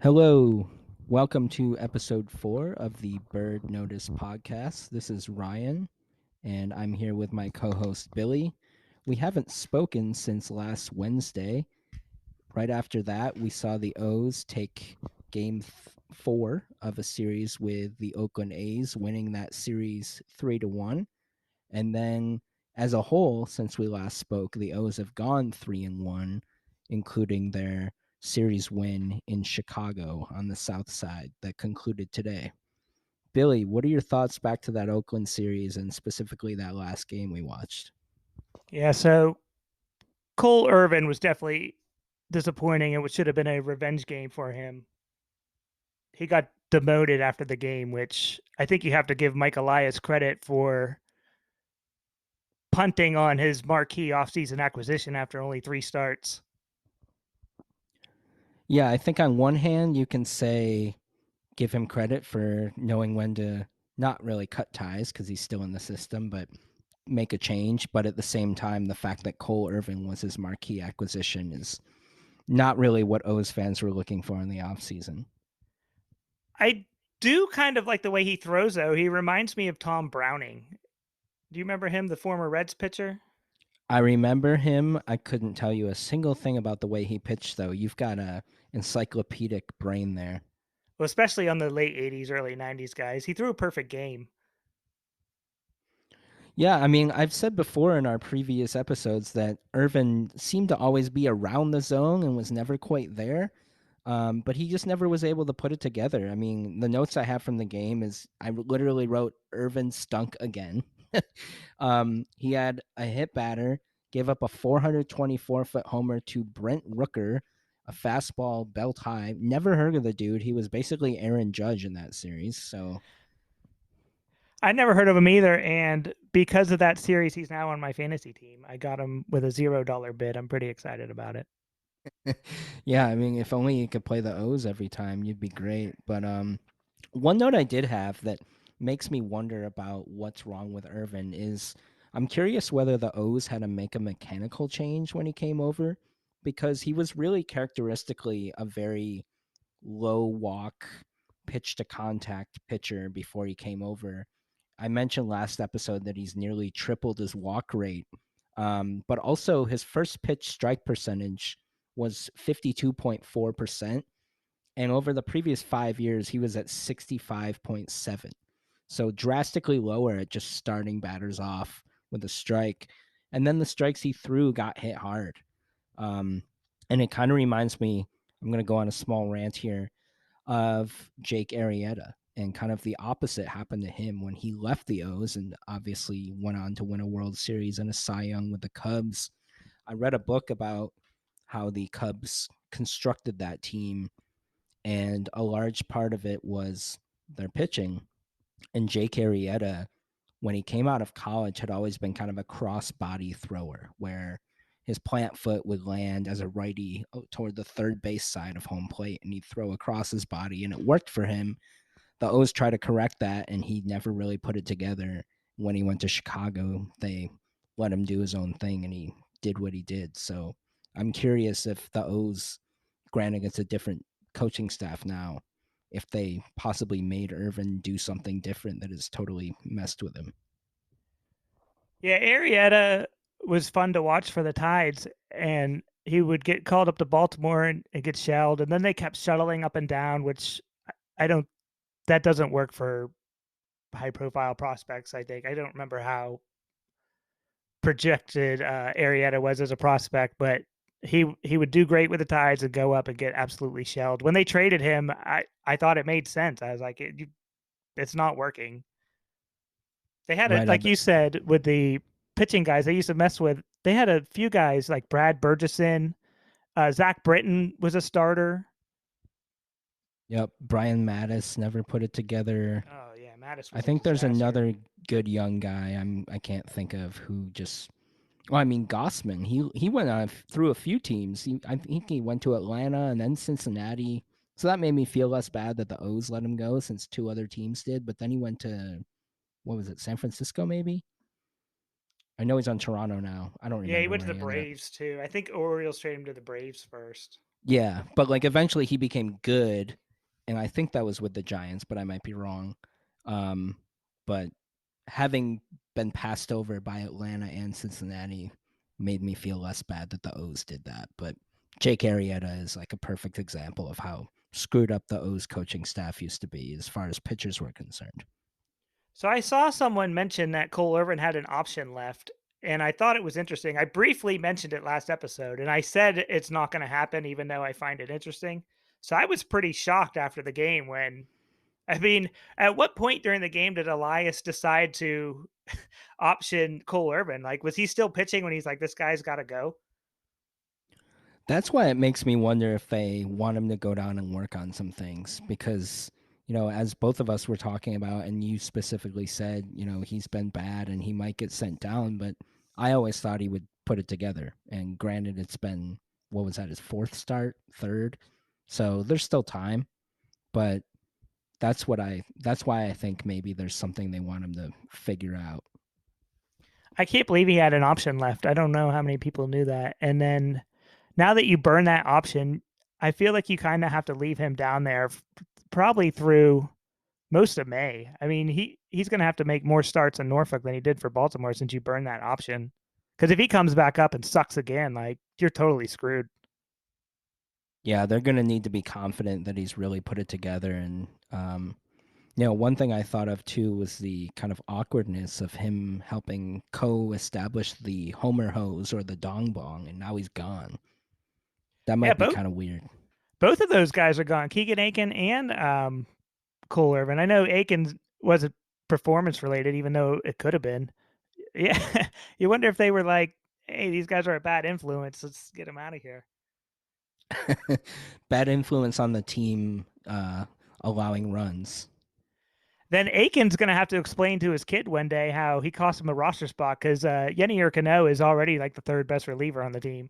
Hello, welcome to episode 4 of the Bird Notice podcast. This is Ryan, and I'm here with my co host Billy. We haven't spoken since last Wednesday. Right after that, we saw the O's take game 4 of a series with the Oakland A's, winning that series 3-1. And then, as a whole, since we last spoke, the O's have gone 3-1, including their series win in Chicago on the South Side that concluded today. Billy, what are your thoughts back to that Oakland series and specifically that last game we watched? Yeah, so Cole Irvin was definitely disappointing. It should have been a revenge game for him. He got demoted after the game, which I think you have to give Mike Elias credit for punting on his marquee offseason acquisition after only 3 starts. Yeah, I think on one hand, you can say give him credit for knowing when to not really cut ties because he's still in the system, but make a change. But at the same time, the fact that Cole Irvin was his marquee acquisition is not really what O's fans were looking for in the offseason. I do kind of like the way he throws, though. He reminds me of Tom Browning. Do you remember him, the former Reds pitcher? I remember him. I couldn't tell you a single thing about the way he pitched, though. You've got a encyclopedic brain there. Well, especially on the late 80s, early 90s guys. He threw a perfect game. Yeah, I mean, I've said before in our previous episodes that Irvin seemed to always be around the zone and was never quite there. But he just never was able to put it together. I mean, the notes I have from the game is I literally wrote Irvin stunk again. He had a hit batter, gave up a 424-foot homer to Brent Rooker, a fastball belt high. Never heard of the dude. He was basically Aaron Judge in that series. So I never heard of him either, and because of that series, he's now on my fantasy team. I got him with a $0 bid. I'm pretty excited about it. yeah, I mean, if only you could play the O's every time, you'd be great. But one note I did have that makes me wonder about what's wrong with Irvin is I'm curious whether the O's had to make a mechanical change when he came over because he was really characteristically a very low walk, pitch to contact pitcher before he came over. I mentioned last episode that he's nearly tripled his walk rate, but also his first pitch strike percentage was 52.4%. And over the previous 5 years, he was at 65.7. So drastically lower at just starting batters off with a strike. And then the strikes he threw got hit hard. Um, and it kind of reminds me, I'm going to go on a small rant here, of Jake Arrieta. And kind of the opposite happened to him when he left the O's and obviously went on to win a World Series and a Cy Young with the Cubs. I read a book about how the Cubs constructed that team, and a large part of it was their pitching. And Jake Arrieta, when he came out of college, had always been kind of a cross body thrower where his plant foot would land as a righty toward the third base side of home plate and he'd throw across his body, and it worked for him. The O's tried to correct that, and he never really put it together. When he went to Chicago, they let him do his own thing, and he did what he did. So I'm curious if the O's, granted it's a different coaching staff now, if they possibly made Irvin do something different that has totally messed with him. Yeah, Arrieta was fun to watch for the Tides, and he would get called up to Baltimore and get shelled, and then they kept shuttling up and down, which I don't. That doesn't work for high-profile prospects. I think I don't remember how projected Arrieta was as a prospect, but he would do great with the Tides and go up and get absolutely shelled. When they traded him, I thought it made sense. I was like, it's not working. They had it, Right. like you said, with the pitching guys they used to mess with. They had a few guys like Brad Burgesson, Zach Britton was a starter. Yep. Brian Mattis never put it together. Oh yeah, Mattis I was a think there's disaster. another good young guy. I can't think of who just. Well, I mean Gossman. He went on through a few teams. I think he went to Atlanta and then Cincinnati. So that made me feel less bad that the O's let him go since two other teams did. But then he went to, what was it, San Francisco maybe? I know he's on Toronto now. I don't Yeah, he remember went to where the he ended up. Braves too. I think Orioles traded him to the Braves first. Yeah, but like eventually he became good, and I think that was with the Giants, but I might be wrong. Um, but having been passed over by Atlanta and Cincinnati made me feel less bad that the O's did that. But Jake Arrieta is like a perfect example of how screwed up the O's coaching staff used to be as far as pitchers were concerned. So I saw someone mention that Cole Irvin had an option left, and I thought it was interesting. I briefly mentioned it last episode, and I said it's not going to happen, even though I find it interesting. So I was pretty shocked after the game when, I mean, at what point during the game did Elias decide to option Cole Irvin? Like, was he still pitching when he's like, this guy's got to go? That's why it makes me wonder if they want him to go down and work on some things because, as both of us were talking about, and you specifically said, he's been bad and he might get sent down, but I always thought he would put it together. And granted, it's been, what was that, his fourth start, third? So there's still time, but that's why I think maybe there's something they want him to figure out. I can't believe he had an option left. I don't know how many people knew that. And then now that you burn that option, I feel like you kind of have to leave him down there probably through most of May. I mean, he's going to have to make more starts in Norfolk than he did for Baltimore since you burned that option. Because if he comes back up and sucks again, like you're totally screwed. Yeah, they're going to need to be confident that he's really put it together. And, one thing I thought of too was the kind of awkwardness of him helping co-establish the Homer hose or the Dong Bong, and now he's gone. That Yeah, might be both kind of weird. both of those guys are gone. Keegan Aiken and Cole Irvin. I know Aiken wasn't performance related, even though it could have been. Yeah, you wonder if they were like, "Hey, these guys are a bad influence. Let's get them out of here." Bad influence on the team, allowing runs. Then Aiken's going to have to explain to his kid one day how he cost him a roster spot because Yenny Urcano is already like the third best reliever on the team.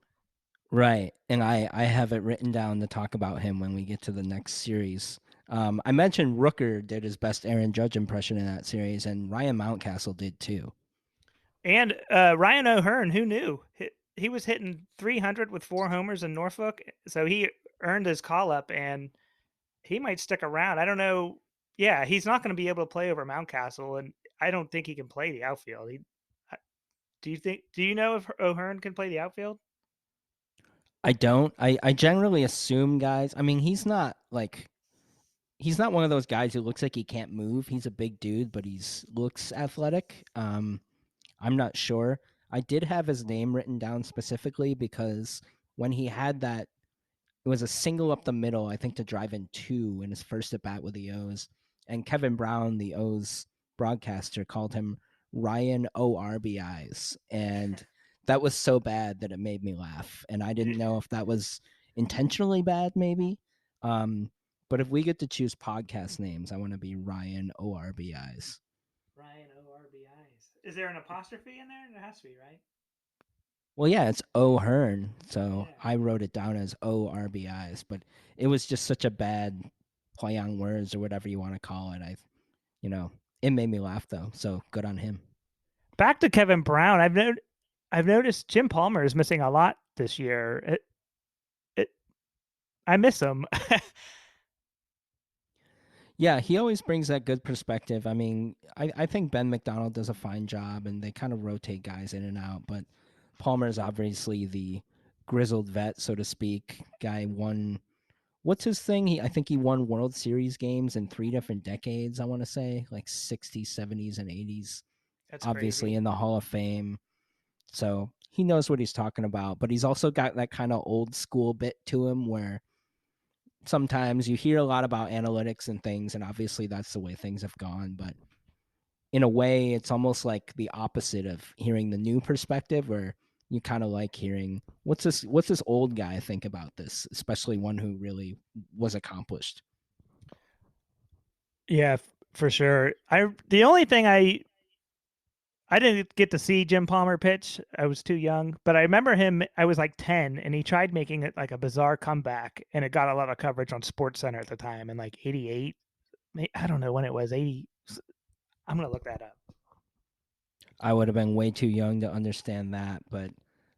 Right. And I have it written down to talk about him when we get to the next series. I mentioned Rooker did his best Aaron Judge impression in that series, and Ryan Mountcastle did too. And Ryan O'Hearn, who knew? He was hitting 300 with 4 homers in Norfolk, so he earned his call up, and he might stick around. I don't know. Yeah, he's not going to be able to play over Mountcastle, and I don't think he can play the outfield. Do you think? Do you know if O'Hearn can play the outfield? I don't. I generally assume guys. I mean, he's not one of those guys who looks like he can't move. He's a big dude, but he's looks athletic. I'm not sure. I did have his name written down specifically because when he had that, it was a single up the middle, I think, to drive in two in his first at bat with the O's. And Kevin Brown, the O's broadcaster, called him Ryan ORBIs. And that was so bad that it made me laugh. And I didn't know if that was intentionally bad, maybe. Um, but if we get to choose podcast names, I want to be Ryan ORBIs. Ryan ORBIs. Is there an apostrophe in there? There has to be, right? Well, yeah, it's O'Hearn, so Yeah. I wrote it down as ORBIs, but it was just such a bad play on words or whatever you want to call it. You know, it made me laugh though, so good on him. Back to Kevin Brown. I've noticed Jim Palmer is missing a lot this year. It I miss him. Yeah, he always brings that good perspective. I mean, I think Ben McDonald does a fine job, and they kind of rotate guys in and out, but Palmer's obviously the grizzled vet, so to speak. Guy won what's his thing? I think he won World Series games in three different decades, I want to say, like 60s, 70s, and 80s. That's Obviously crazy. in the Hall of Fame. So he knows what he's talking about, but he's also got that kind of old school bit to him where sometimes you hear a lot about analytics and things, and obviously that's the way things have gone. But in a way, it's almost like the opposite of hearing the new perspective, where you kind of like hearing what's this old guy think about this, especially one who really was accomplished. Yeah, for sure. The only thing I didn't get to see Jim Palmer pitch. I was too young, but I remember him. I was like 10, and he tried making it like a bizarre comeback, and it got a lot of coverage on Sports Center at the time in like '88. I don't know when it was. 80. I'm gonna look that up. I would have been way too young to understand that, but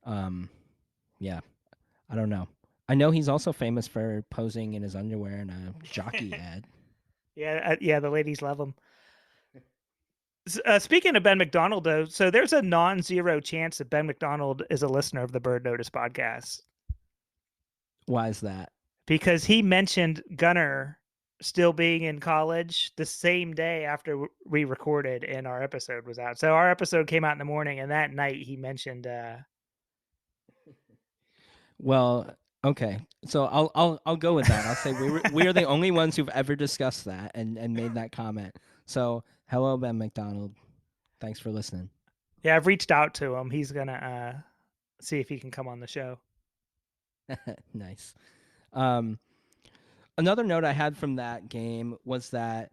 um, yeah, I don't know. I know he's also famous for posing in his underwear in a jockey ad. Yeah, the ladies love him. Speaking of Ben McDonald, though, so there's a non-zero chance that Ben McDonald is a listener of the Bird Notice podcast Why is that? because he mentioned Gunner still being in college the same day after we recorded and our episode was out. So our episode came out in the morning, and that night he mentioned. Well, okay. So I'll go with that. I'll say we are the only ones who've ever discussed that and made that comment. So hello, Ben McDonald. Thanks for listening. Yeah, I've reached out to him. He's gonna see if he can come on the show. Nice. Um, Another note I had from that game was that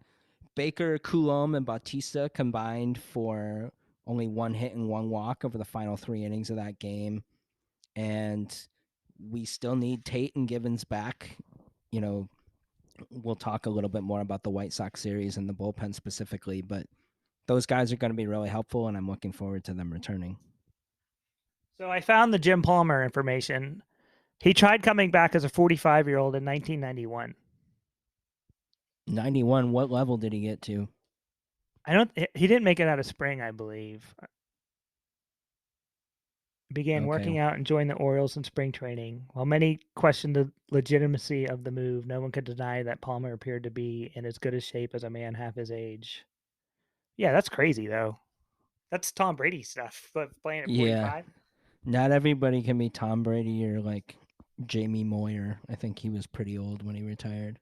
Baker, Coulomb, and Bautista combined for only one hit and one walk over the final 3 innings of that game. And we still need Tate and Givens back. You know, we'll talk a little bit more about the White Sox series and the bullpen specifically, but those guys are going to be really helpful, and I'm looking forward to them returning. So I found the Jim Palmer information. He tried coming back as a 45-year-old in 1991. 91, what level did he get to? I don't. He didn't make it out of spring, I believe. Began working Okay. out and joined the Orioles in spring training. While many questioned the legitimacy of the move, no one could deny that Palmer appeared to be in as good a shape as a man half his age. Yeah, that's crazy though. That's Tom Brady stuff, but playing at Yeah. 45. Not everybody can be Tom Brady or like Jamie Moyer. I think he was pretty old when he retired.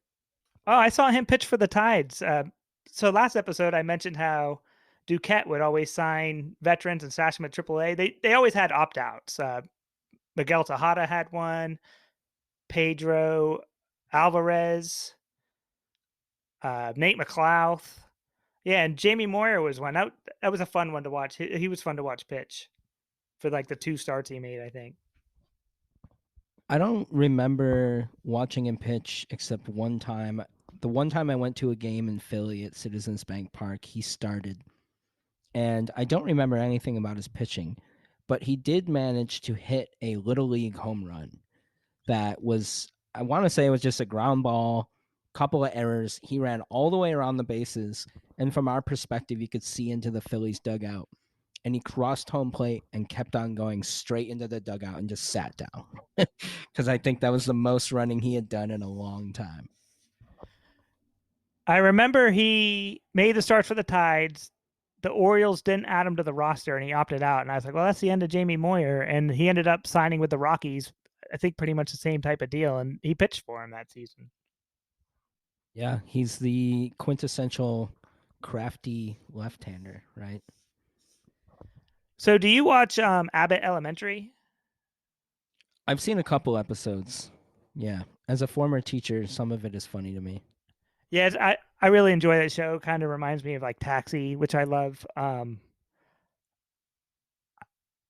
Oh, I saw him pitch for the Tides. So last episode, I mentioned how Duquette would always sign veterans and stash them at AAA. They always had opt outs. Miguel Tejada had one. Pedro Alvarez, Nate McLouth. Yeah, and Jamie Moyer was one. That was a fun one to watch. He was fun to watch pitch for like the 2 starts he made, I think. I don't remember watching him pitch except one time. The one time I went to a game in Philly at Citizens Bank Park, he started. And I don't remember anything about his pitching, but he did manage to hit a little league home run that was, I want to say it was just a ground ball, couple of errors. He ran all the way around the bases, and from our perspective, you could see into the Phillies dugout. And he crossed home plate and kept on going straight into the dugout and just sat down because I think that was the most running he had done in a long time. I remember he made the starts for the Tides. The Orioles didn't add him to the roster and he opted out. And I was like, well, that's the end of Jamie Moyer. And he ended up signing with the Rockies. I think pretty much the same type of deal. And he pitched for him that season. Yeah, he's the quintessential crafty left-hander, right? So do you watch Abbott Elementary? I've seen a couple episodes. Yeah, as a former teacher, some of it is funny to me. Yeah, I really enjoy that show. Kind of reminds me of like Taxi, which I love.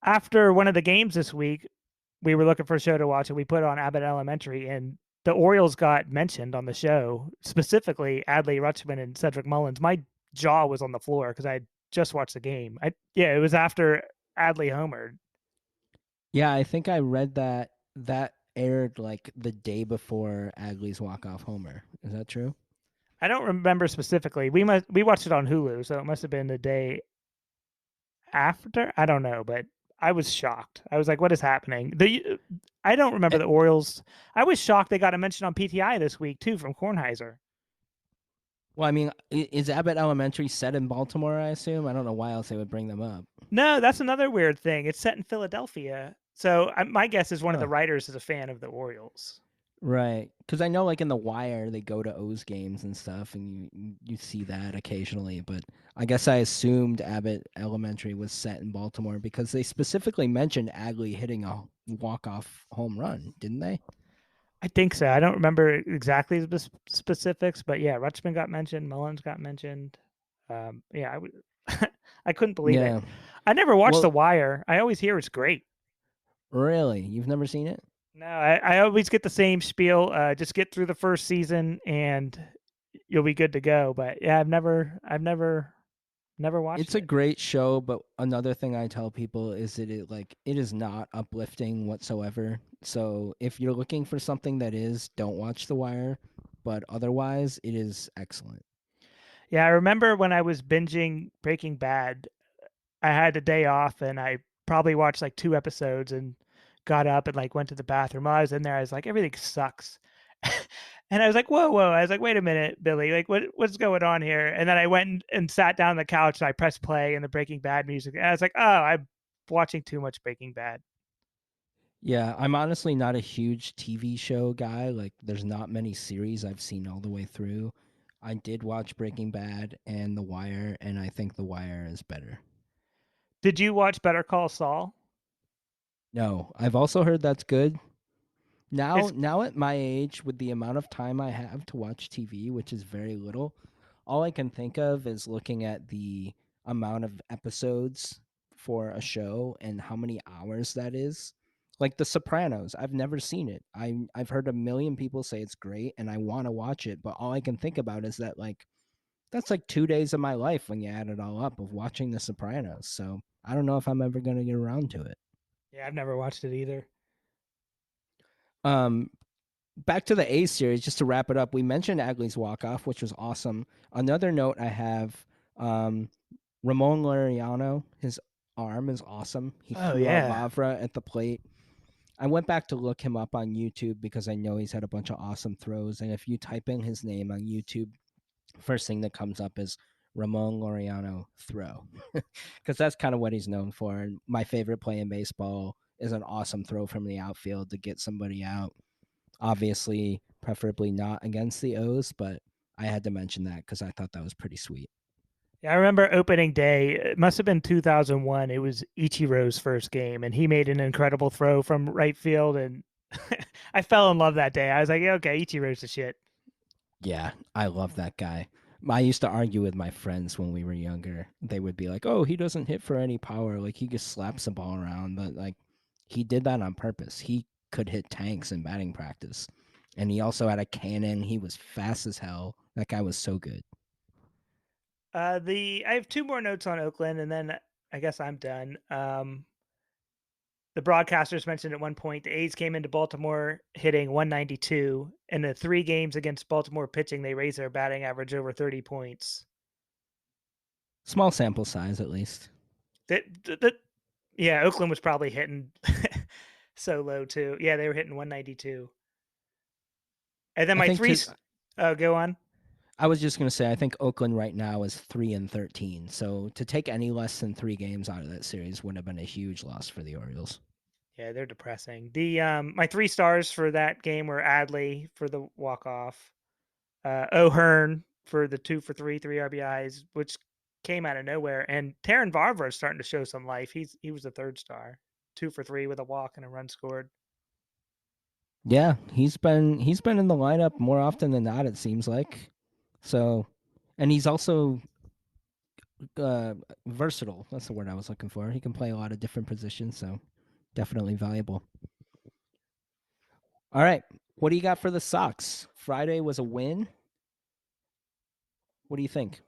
After one of the games this week, we were looking for a show to watch, and we put on Abbott Elementary, and the Orioles got mentioned on the show, specifically Adley Rutschman and Cedric Mullins. My jaw was on the floor because I just watched the game. It was after Adley homered. Yeah, I think I read that aired like the day before Agley's walk-off homer. Is that true? I don't remember specifically. We watched it on Hulu, so it must have been the day after. I don't know, but I was shocked. I was like, "What is happening?" I don't remember the Orioles. I was shocked they got a mention on PTI this week too from Kornheiser. Well, I mean, is Abbott Elementary set in Baltimore, I assume? I don't know why else they would bring them up. No, that's another weird thing. It's set in Philadelphia, so my guess is one of the Huh. writers is a fan of the Orioles. Right. Because I know, like, in The Wire, they go to O's games and stuff, and you see that occasionally. But I guess I assumed Abbott Elementary was set in Baltimore because they specifically mentioned Agley hitting a walk-off home run, didn't they? I think so. I don't remember exactly the specifics, but yeah, Rutschman got mentioned, Mullins got mentioned. Yeah, I couldn't believe it. Yeah. I never watched The Well, Wire. I always hear it's great. really? You've never seen it? No, I always get the same spiel. Just get through the first season and you'll be good to go. But yeah, I've never Never watched It's a it. great show, but another thing I tell people is that it is not uplifting whatsoever. So if you're looking for something that is, don't watch The Wire, but otherwise it is excellent. Yeah, I remember when I was binging Breaking Bad, I had a day off and I probably watched like 2 episodes and got up and like went to the bathroom. While I was in there, I was like, everything sucks. And I was like, whoa, whoa. I was like, wait a minute, Billy, like what's going on here? And then I went and sat down on the couch and I pressed play and the Breaking Bad music. And I was like, oh, I'm watching too much Breaking Bad. Yeah, I'm honestly not a huge TV show guy. Like, there's not many series I've seen all the way through. I did watch Breaking Bad and The Wire, and I think The Wire is better. Did you watch Better Call Saul? No, I've also heard that's good. Now, It's now at my age, with the amount of time I have to watch TV, which is very little, all I can think of is looking at the amount of episodes for a show and how many hours that is. Like The Sopranos, I've never seen it. I've heard a million people say it's great and I want to watch it, but all I can think about is that like that's like 2 days of my life when you add it all up of watching The Sopranos. So, I don't know if I'm ever going to get around to it. Yeah, I've never watched it either. Um Back to the A series, just to wrap it up, we mentioned Agley's walk off, which was awesome. Another note I have, um, Ramon Laureano, his arm is awesome. He Oh threw out yeah. Vavra at the plate. I went back to look him up on YouTube because I know he's had a bunch of awesome throws. And if you type in his name on YouTube, first thing that comes up is Ramon Laureano throw, because that's kind of what he's known for. And my favorite play in baseball is an awesome throw from the outfield to get somebody out. Obviously, preferably not against the O's, but I had to mention that because I thought that was pretty sweet. Yeah, I remember opening day. It must have been 2001. It was Ichiro's first game, and he made an incredible throw from right field, and I fell in love that day. I was like, yeah, okay, Ichiro's the shit. Yeah, I love that guy. I used to argue with my friends when we were younger. They would be like, "Oh, he doesn't hit for any power. Like he just slaps the ball around." But like he did that on purpose. He could hit tanks in batting practice. And he also had a cannon. He was fast as hell. That guy was so good. The I have 2 more notes on Oakland, and then I guess I'm done. The broadcasters mentioned at one point the A's came into Baltimore hitting 192. In the 3 games against Baltimore pitching, they raised their batting average over 30 points. Small sample size at least. That yeah, Oakland was probably hitting so low too. Yeah, they were hitting 192. And then I my think three. to Oh, go on. I was just gonna say, I think Oakland right now is 3-13. So to take any less than 3 games out of that series would have been a huge loss for the Orioles. Yeah, they're depressing. The my 3 stars for that game were Adley for the walk off, O'Hearn for the 2 for 3, 3 RBIs, which came out of nowhere, and Taryn Varver is starting to show some life. He was the 3rd star, 2 for 3 with a walk and a run scored. Yeah, he's been in the lineup more often than not. It seems like so, and he's also versatile. That's the word I was looking for. He can play a lot of different positions, so definitely valuable. All right, what do you got for the Sox? Friday was a win. What do you think?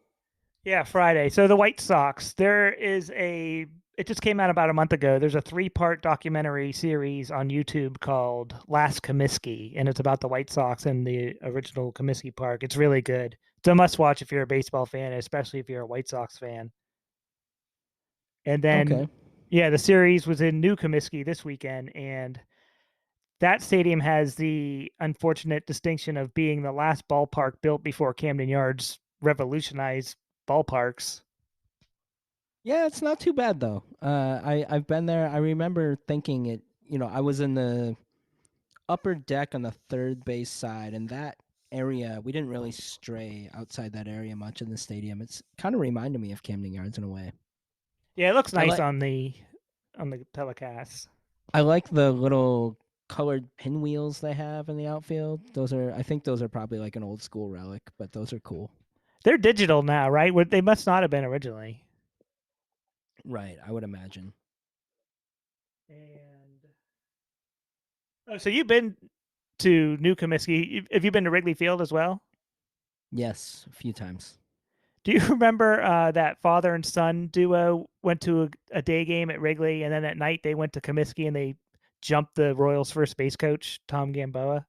Yeah, Friday. So the White Sox, there is a it just came out about a month ago. There's a 3-part documentary series on YouTube called Last Comiskey, and it's about the White Sox and the original Comiskey Park. It's really good. It's a must watch if you're a baseball fan, especially if you're a White Sox fan. And then Okay. yeah, the series was in New Comiskey this weekend, and that stadium has the unfortunate distinction of being the last ballpark built before Camden Yards revolutionized ballparks. Yeah, it's not too bad though. I've been there. I remember thinking it. I was in the upper deck on the third base side, and that area we didn't really stray outside that area much in the stadium. It's kind of reminded me of Camden Yards in a way. Yeah, it looks I nice like on the telecast. I like the little colored pinwheels they have in the outfield. I think those are probably like an old school relic, but those are cool. They're digital now, right? They must not have been originally. Right, I would imagine. And oh, so you've been to New Comiskey? Have you been to Wrigley Field as well? Yes, a few times. Do you remember that father and son duo went to a day game at Wrigley, and then at night they went to Comiskey and they jumped the Royals' first base coach, Tom Gamboa?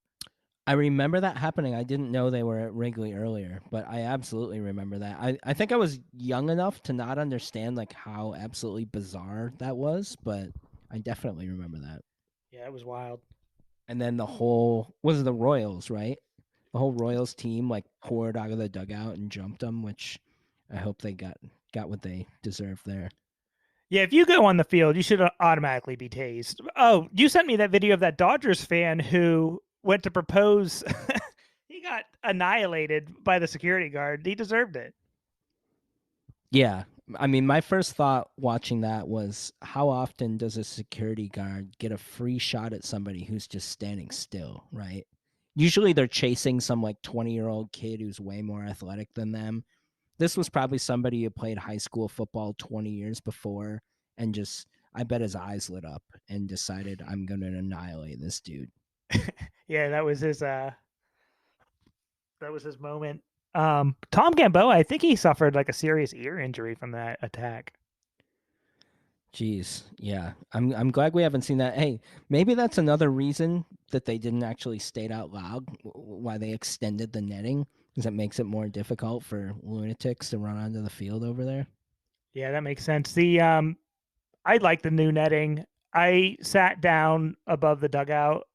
I remember that happening. I didn't know they were at Wrigley earlier, but I absolutely remember that. I think I was young enough to not understand like how absolutely bizarre that was, but I definitely remember that. Yeah, it was wild. And then the whole was the Royals, right? The whole Royals team like poured out of the dugout and jumped them, which I hope they got what they deserved there. Yeah, if you go on the field, you should automatically be tased. Oh, you sent me that video of that Dodgers fan who went to propose. He got annihilated by the security guard. He deserved it. Yeah. I mean, my first thought watching that was how often does a security guard get a free shot at somebody who's just standing still, right? Usually they're chasing some like 20-year-old kid who's way more athletic than them. This was probably somebody who played high school football 20 years before and just, I bet his eyes lit up and decided, I'm going to annihilate this dude. Yeah, that was his moment. Tom Gamboa, I think he suffered like a serious ear injury from that attack. Jeez, yeah. I'm glad we haven't seen that. Hey, maybe that's another reason that they didn't actually state out loud why they extended the netting, because it makes it more difficult for lunatics to run onto the field over there. Yeah, that makes sense. I like the new netting. I sat down above the dugout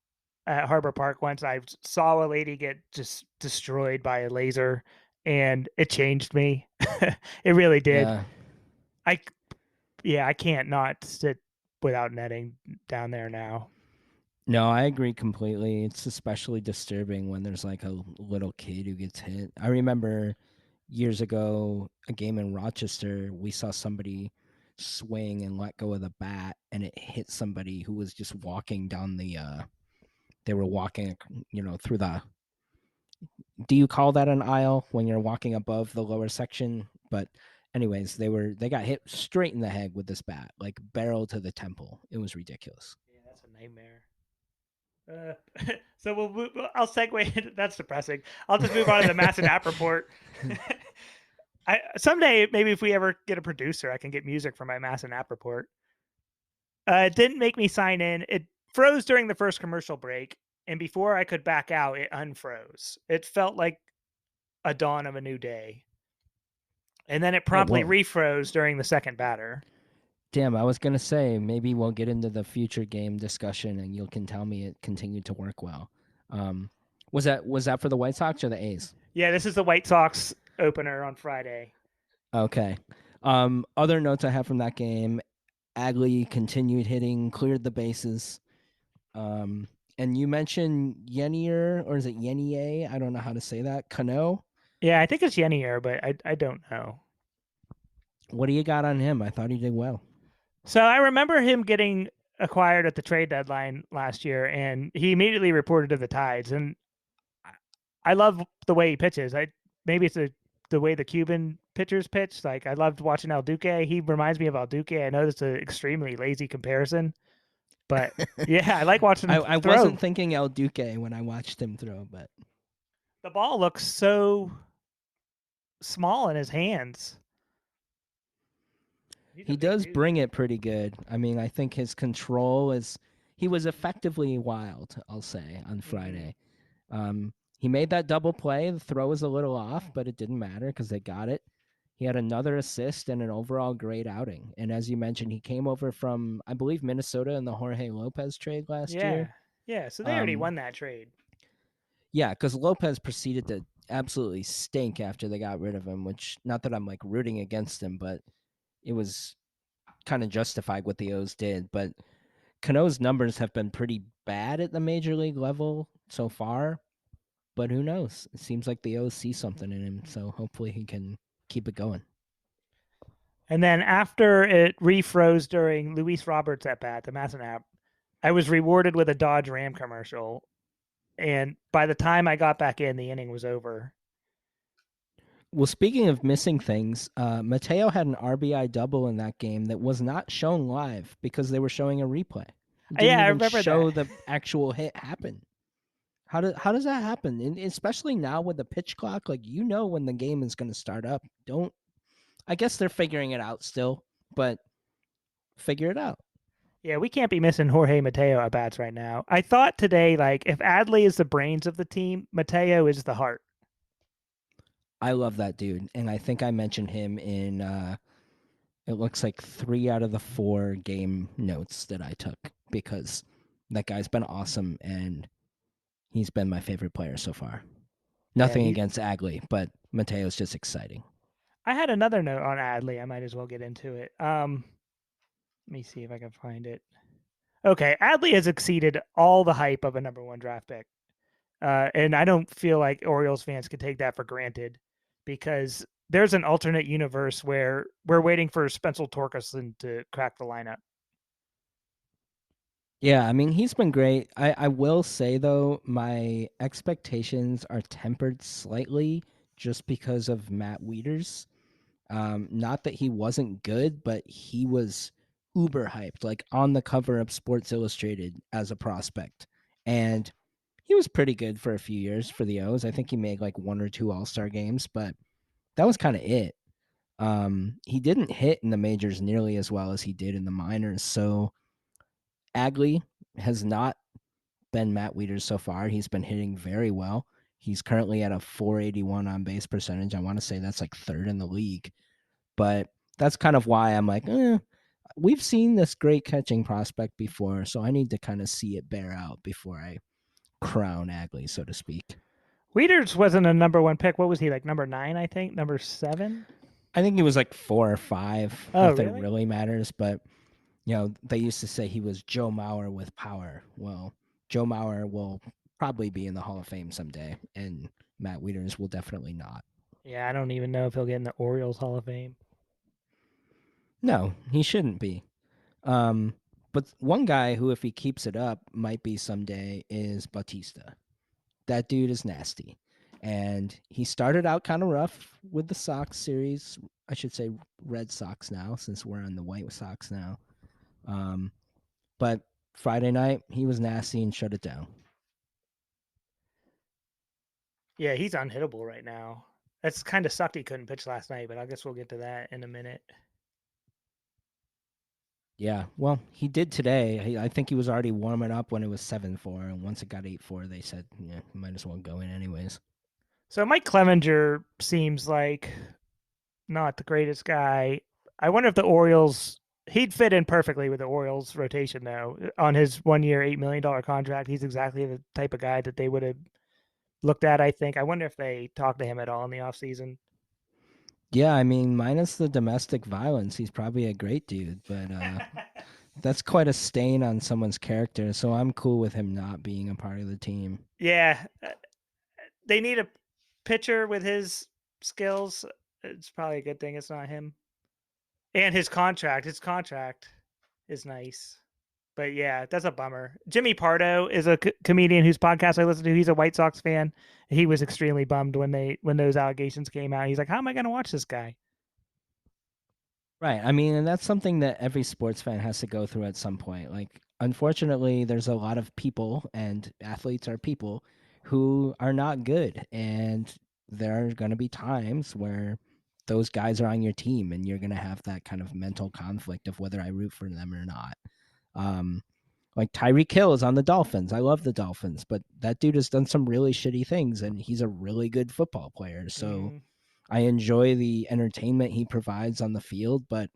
at Harbor Park once. I saw a lady get just destroyed by a laser, and it changed me. It really did. Yeah. I yeah, I can't not sit without netting down there now. No, I agree completely. It's especially disturbing when there's like a little kid who gets hit. I remember years ago, a game in Rochester, we saw somebody swing and let go of the bat, and it hit somebody who was just walking down the. They were walking, through the. Do you call that an aisle when you're walking above the lower section? But, anyways, they got hit straight in the head with this bat, like barrel to the temple. It was ridiculous. Yeah, that's a nightmare. So I'll segue. That's depressing. I'll just move on to the Mass and App report. Someday, maybe if we ever get a producer, I can get music for my Mass and App report. It didn't make me sign in. It froze during the first commercial break, and before I could back out, it unfroze. It felt like a dawn of a new day. And then it Oh, promptly whoa. refroze during the second batter. Damn, I was gonna say maybe we'll get into the future game discussion and you can tell me it continued to work well. Um, was that for the White Sox or the A's? Yeah, this is the White Sox opener on Friday. Okay. Other notes I have from that game: Adley continued hitting, cleared the bases. And you mentioned Yenier, or is it Yenier? I don't know how to say that. Cano. Yeah, I think it's Yenier, but I don't know. What do you got on him? I thought he did well. So I remember him getting acquired at the trade deadline last year, and he immediately reported to the Tides. And I love the way he pitches. Maybe it's the way the Cuban pitchers pitch. Like I loved watching El Duque. He reminds me of El Duque. I know it's an extremely lazy comparison, but yeah, I like watching him I throw. wasn't thinking El Duque when I watched him throw, but The ball looks so small in his hands. He's a he big does dude. bring it pretty good. I mean, I think his control is. He was effectively wild, I'll say, on Mm-hmm. Friday. He made that double play. The throw was a little off, but it didn't matter because they got it. He had another assist and an overall great outing. And as you mentioned, he came over from, I believe, Minnesota in the Jorge Lopez trade last year. Yeah, yeah. So they already Um, won that trade. yeah, because Lopez proceeded to absolutely stink after they got rid of him, which, not that I'm like rooting against him, but it was kind of justified what the O's did. But Cano's numbers have been pretty bad at the major league level so far. But who knows? It seems like the O's see something in him, so hopefully he can keep it going. And then after it refroze during Luis Roberts at bat, the Masson I was rewarded with a Dodge Ram commercial. And by the time I got back in, the inning was over. Well, speaking of missing things, Mateo had an RBI double in that game that was not shown live because they were showing a replay. It didn't Yeah, I even remember that. show the actual hit happen. How does that happen? And especially now with the pitch clock, like when the game is going to start up. Don't I guess they're figuring it out still, but figure it out. Yeah, we can't be missing Jorge Mateo at bats right now. I thought today, like, if Adley is the brains of the team, Mateo is the heart. I love that dude, and I think I mentioned him in it looks like 3 out of the 4 game notes that I took because that guy's been awesome and he's been my favorite player so far. Yeah, Nothing he. against Agley, but Mateo's just exciting. I had another note on Adley. I might as well get into it. Let me see if I can find it. Okay, Adley has exceeded all the hype of a number one draft pick. And I don't feel like Orioles fans can take that for granted because there's an alternate universe where we're waiting for Spencer Torkelson to crack the lineup. Yeah, I mean, he's been great. I will say, though, my expectations are tempered slightly just because of Matt Wieters. Not that he wasn't good, but he was uber hyped, like on the cover of Sports Illustrated as a prospect. And he was pretty good for a few years for the O's. I think he made like 1 or 2 All-Star games, but that was kind of it. He didn't hit in the majors nearly as well as he did in the minors. So Agley has not been Matt Wieters so far. He's been hitting very well. He's currently at a 481 on base percentage. I want to say that's like third in the league. But that's kind of why I'm like, we've seen this great catching prospect before, so I need to kind of see it bear out before I crown Agley, so to speak. Wieters wasn't a number one pick. What was he, like number nine, I think? Number seven? I think he was like 4 or 5. Oh, Not that it really? really matters, but they used to say he was Joe Mauer with power. Well, Joe Mauer will probably be in the Hall of Fame someday, and Matt Wieters will definitely not. Yeah, I don't even know if he'll get in the Orioles Hall of Fame. No, he shouldn't be. Um, but one guy who, if he keeps it up, might be someday is Bautista. That dude is nasty. And he started out kind of rough with the Sox series. I should say Red Sox now, since we're on the White Sox now. Um, but Friday night, he was nasty and shut it down. Yeah, he's unhittable right now. That's kind of sucked he couldn't pitch last night, but I guess we'll get to that in a minute. Yeah, well, he did today. I think he was already warming up when it was 7-4, and once it got 8-4, they said, yeah, might as well go in anyways. So Mike Clevenger seems like not the greatest guy. I wonder if the Orioles he'd fit in perfectly with the Orioles rotation though. On his 1 year, $8 million contract, he's exactly the type of guy that they would have looked at, I think. I wonder if they talked to him at all in the offseason. Yeah, I mean, minus the domestic violence, he's probably a great dude, but that's quite a stain on someone's character. So I'm cool with him not being a part of the team. Yeah, they need a pitcher with his skills. It's probably a good thing it's not him. And his contract is nice. But yeah, that's a bummer. Jimmy Pardo is a comedian whose podcast I listen to. He's a White Sox fan. He was extremely bummed when those allegations came out. He's like, "How am I going to watch this guy?" Right. I mean, and that's something that every sports fan has to go through at some point. Like, unfortunately, there's a lot of people, and athletes are people who are not good. And there are going to be times where those guys are on your team, and you're going to have that kind of mental conflict of whether I root for them or not. Um, like Tyreek Hill is on the Dolphins. I love the Dolphins, but that dude has done some really shitty things, and he's a really good football player. So Mm, I enjoy the entertainment he provides on the field, but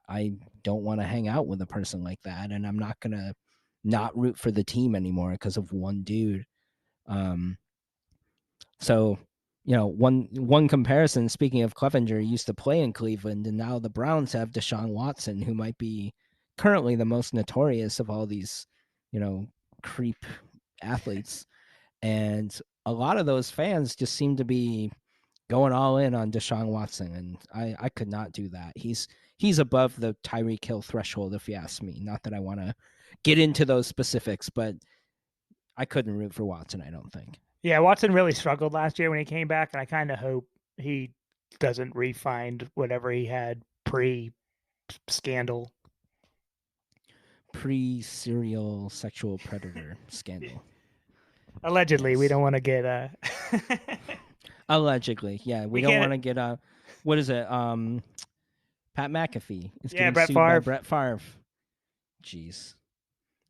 I don't want to hang out with a person like that, and I'm not gonna not root for the team anymore because of one dude. Um, so one comparison. Speaking of Clevenger, he used to play in Cleveland, and now the Browns have Deshaun Watson, who might be currently the most notorious of all these, you know, creep athletes. And a lot of those fans just seem to be going all in on Deshaun Watson, and I could not do that. He's above the Tyreek Hill threshold, if you ask me. Not that I want to get into those specifics, but I couldn't root for Watson. I don't think. yeah, Watson really struggled last year when he came back, and I kind of hope he doesn't re-find whatever he had pre-scandal. Pre-serial sexual predator scandal. Allegedly, we Yes. don't want to get Allegedly, yeah. We we don't can't. want to get what is it? Pat McAfee is Yeah, getting Brett sued by Favre. Brett Favre. Jeez.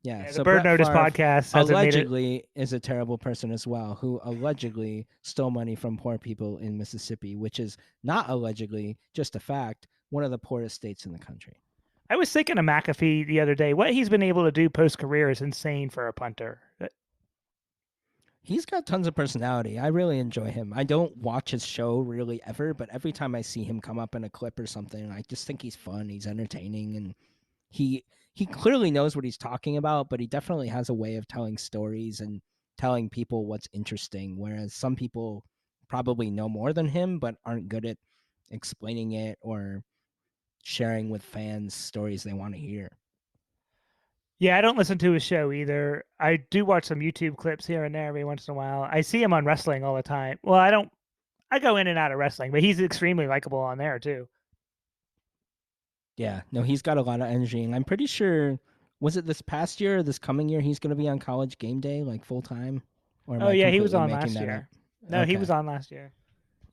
Yeah, Yeah, the so Bird Brett Notice Favre podcast hasn't made it. allegedly is a terrible person as well, who allegedly stole money from poor people in Mississippi, which is not allegedly, just a fact, one of the poorest states in the country. I was thinking of McAfee the other day. What he's been able to do post career is insane for a punter. He's got tons of personality. I really enjoy him. I don't watch his show really ever, but every time I see him come up in a clip or something, I just think he's fun, he's entertaining, and he he clearly knows what he's talking about, but he definitely has a way of telling stories and telling people what's interesting, whereas some people probably know more than him but aren't good at explaining it or sharing with fans stories they want to hear. Yeah, I don't listen to his show either. I do watch some YouTube clips here and there every once in a while. I see him on wrestling all the time. Well, I don't. I go in and out of wrestling, but he's extremely likable on there too. Yeah, no, he's got a lot of energy, and I'm pretty sure, was it this past year or this coming year he's going to be on College Game Day like full time, or am Oh I yeah, he was completely on making last that up? year. No, he was Okay. on last year.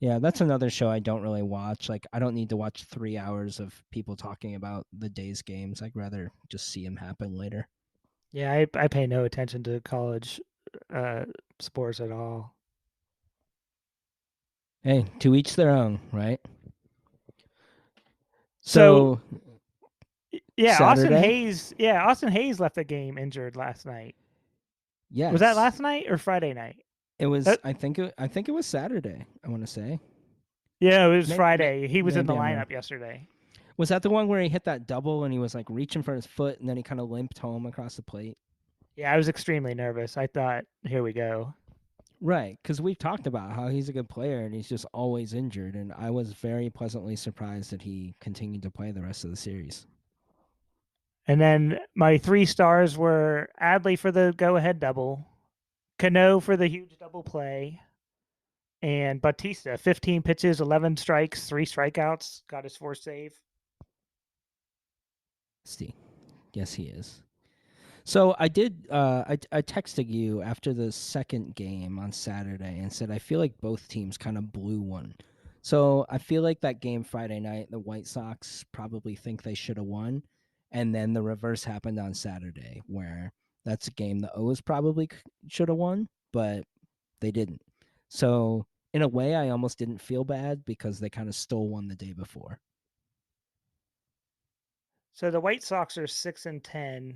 Yeah, that's another show I don't really watch. Like, I don't need to watch 3 hours of people talking about the day's games. I'd rather just see them happen later. Yeah, I pay no attention to college uh, sports at all. Hey, to each their own, right? So So, yeah, Austin Saturday, Hayes. Yeah, Austin Hayes left the game injured last night. Was that yes, last night or Friday night? it was. That, I think it was Saturday. I want to say. yeah, it was Maybe, Friday. He was in the maybe I'm wrong. lineup yesterday. Was that the one where he hit that double and he was like reaching for his foot and then he kind of limped home across the plate? Yeah, I was extremely nervous. I thought, here we go. Right, because we've talked about how he's a good player and he's just always injured, and I was very pleasantly surprised that he continued to play the rest of the series. And then my three stars were Adley for the go ahead double, Cano for the huge double play, and Batista, 15 pitches, 11 strikes, three strikeouts, got his fourth save. See, yes, he is. So I did. I texted you after the second game on Saturday and said I feel like both teams kind of blew one. So I feel like that game Friday night, the White Sox probably think they should have won, and then the reverse happened on Saturday, where that's a game the O's probably should have won, but they didn't. So in a way, I almost didn't feel bad because they kind of stole one the day before. So the White Sox are 6-10.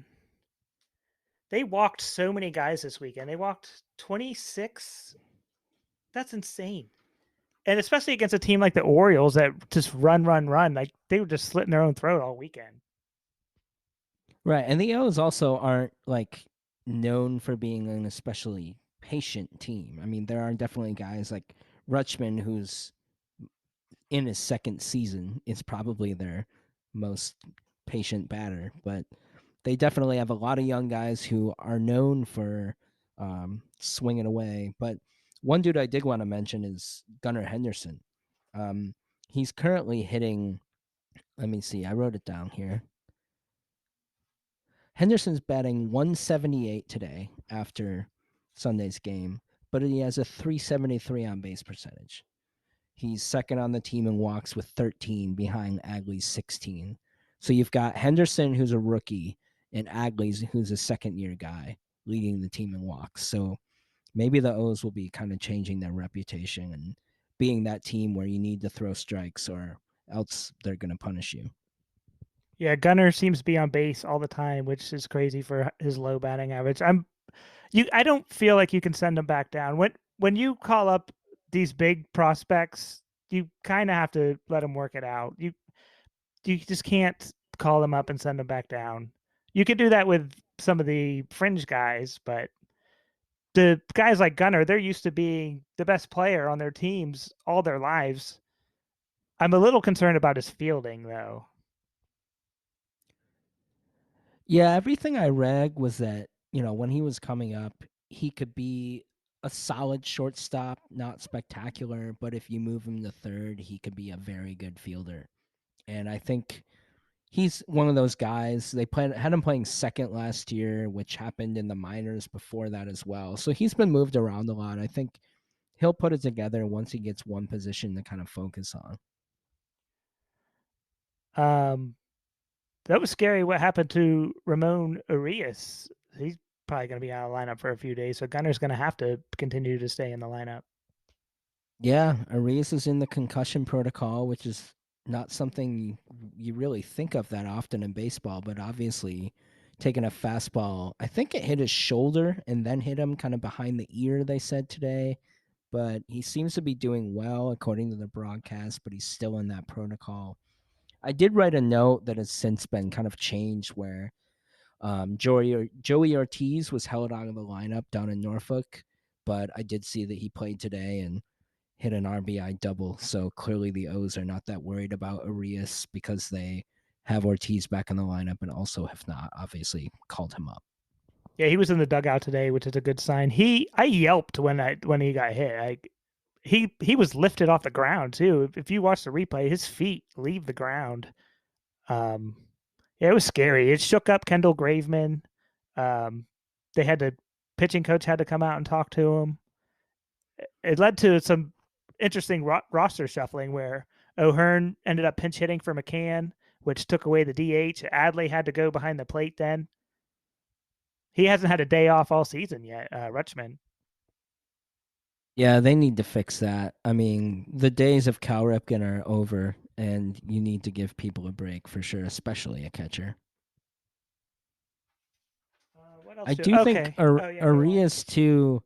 They walked so many guys this weekend. They walked 26. That's insane. And especially against a team like the Orioles that just run, run, run. Like they were just slitting their own throat all weekend. Right, and the O's also aren't like known for being an especially patient team. I mean, there are definitely guys like Rutschman, who's in his second season, is probably their most patient batter, but they definitely have a lot of young guys who are known for swinging away. But one dude I did want to mention is Gunnar Henderson. Um, he's currently hitting. Let me see. I wrote it down here. Henderson's batting 178 today after Sunday's game, but he has a 373 on base percentage. He's second on the team in walks with 13 behind Adley's 16. So you've got Henderson, who's a rookie, and Adley's, who's a second year guy, leading the team in walks. So maybe the O's will be kind of changing their reputation and being that team where you need to throw strikes or else they're going to punish you. Yeah, Gunner seems to be on base all the time, which is crazy for his low batting average. I don't feel like you can send him back down. When you call up these big prospects, you kind of have to let them work it out. You just can't call them up and send them back down. You could do that with some of the fringe guys, but the guys like Gunner, they're used to being the best player on their teams all their lives. I'm a little concerned about his fielding though. Yeah, everything I read was that, when he was coming up, he could be a solid shortstop, not spectacular, but if you move him to third, he could be a very good fielder. And I think He's one of those guys. Had him playing second last year, which happened in the minors before that as well. So he's been moved around a lot. I think he'll put it together once he gets one position to kind of focus on. Um, that was scary. What happened to Ramon Arias? He's probably going to be out of the lineup for a few days, so Gunner's going to have to continue to stay in the lineup. Yeah, Arias is in the concussion protocol, which is not something you really think of that often in baseball, but obviously taking a fastball, I think it hit his shoulder and then hit him kind of behind the ear, they said today. But he seems to be doing well according to the broadcast, but he's still in that protocol. I did write a note that has since been kind of changed where Joey Ortiz was held out of the lineup down in Norfolk, but I did see that he played today and hit an RBI double. So clearly the O's are not that worried about Arias because they have Ortiz back in the lineup and also have not obviously called him up. Yeah, he was in the dugout today, which is a good sign. I yelped when he got hit. He was lifted off the ground too. If you watch the replay, his feet leave the ground. Um, yeah, it was scary. It shook up Kendall Graveman. Um, they had to pitching coach had to come out and talk to him. It led to some interesting roster shuffling where O'Hearn ended up pinch hitting for McCann, which took away the DH. Adley had to go behind the plate then. He hasn't had a day off all season yet, Rutschman. Yeah, they need to fix that. I mean, the days of Cal Ripken are over, and you need to give people a break for sure, especially a catcher. What I else? do think Okay. Oh yeah, go on. Arias too.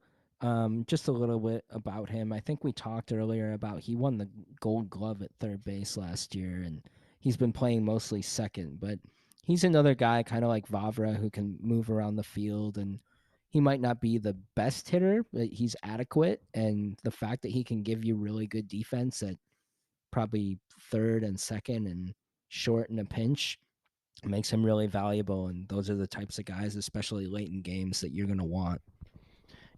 Just a little bit about him. I think we talked earlier about he won the Gold Glove at third base last year, and he's been playing mostly second. But he's another guy, kind of like Vavra, who can move around the field, and he might not be the best hitter, but he's adequate. And the fact that he can give you really good defense at probably third and second and short in a pinch makes him really valuable. And those are the types of guys, especially late in games, that you're going to want.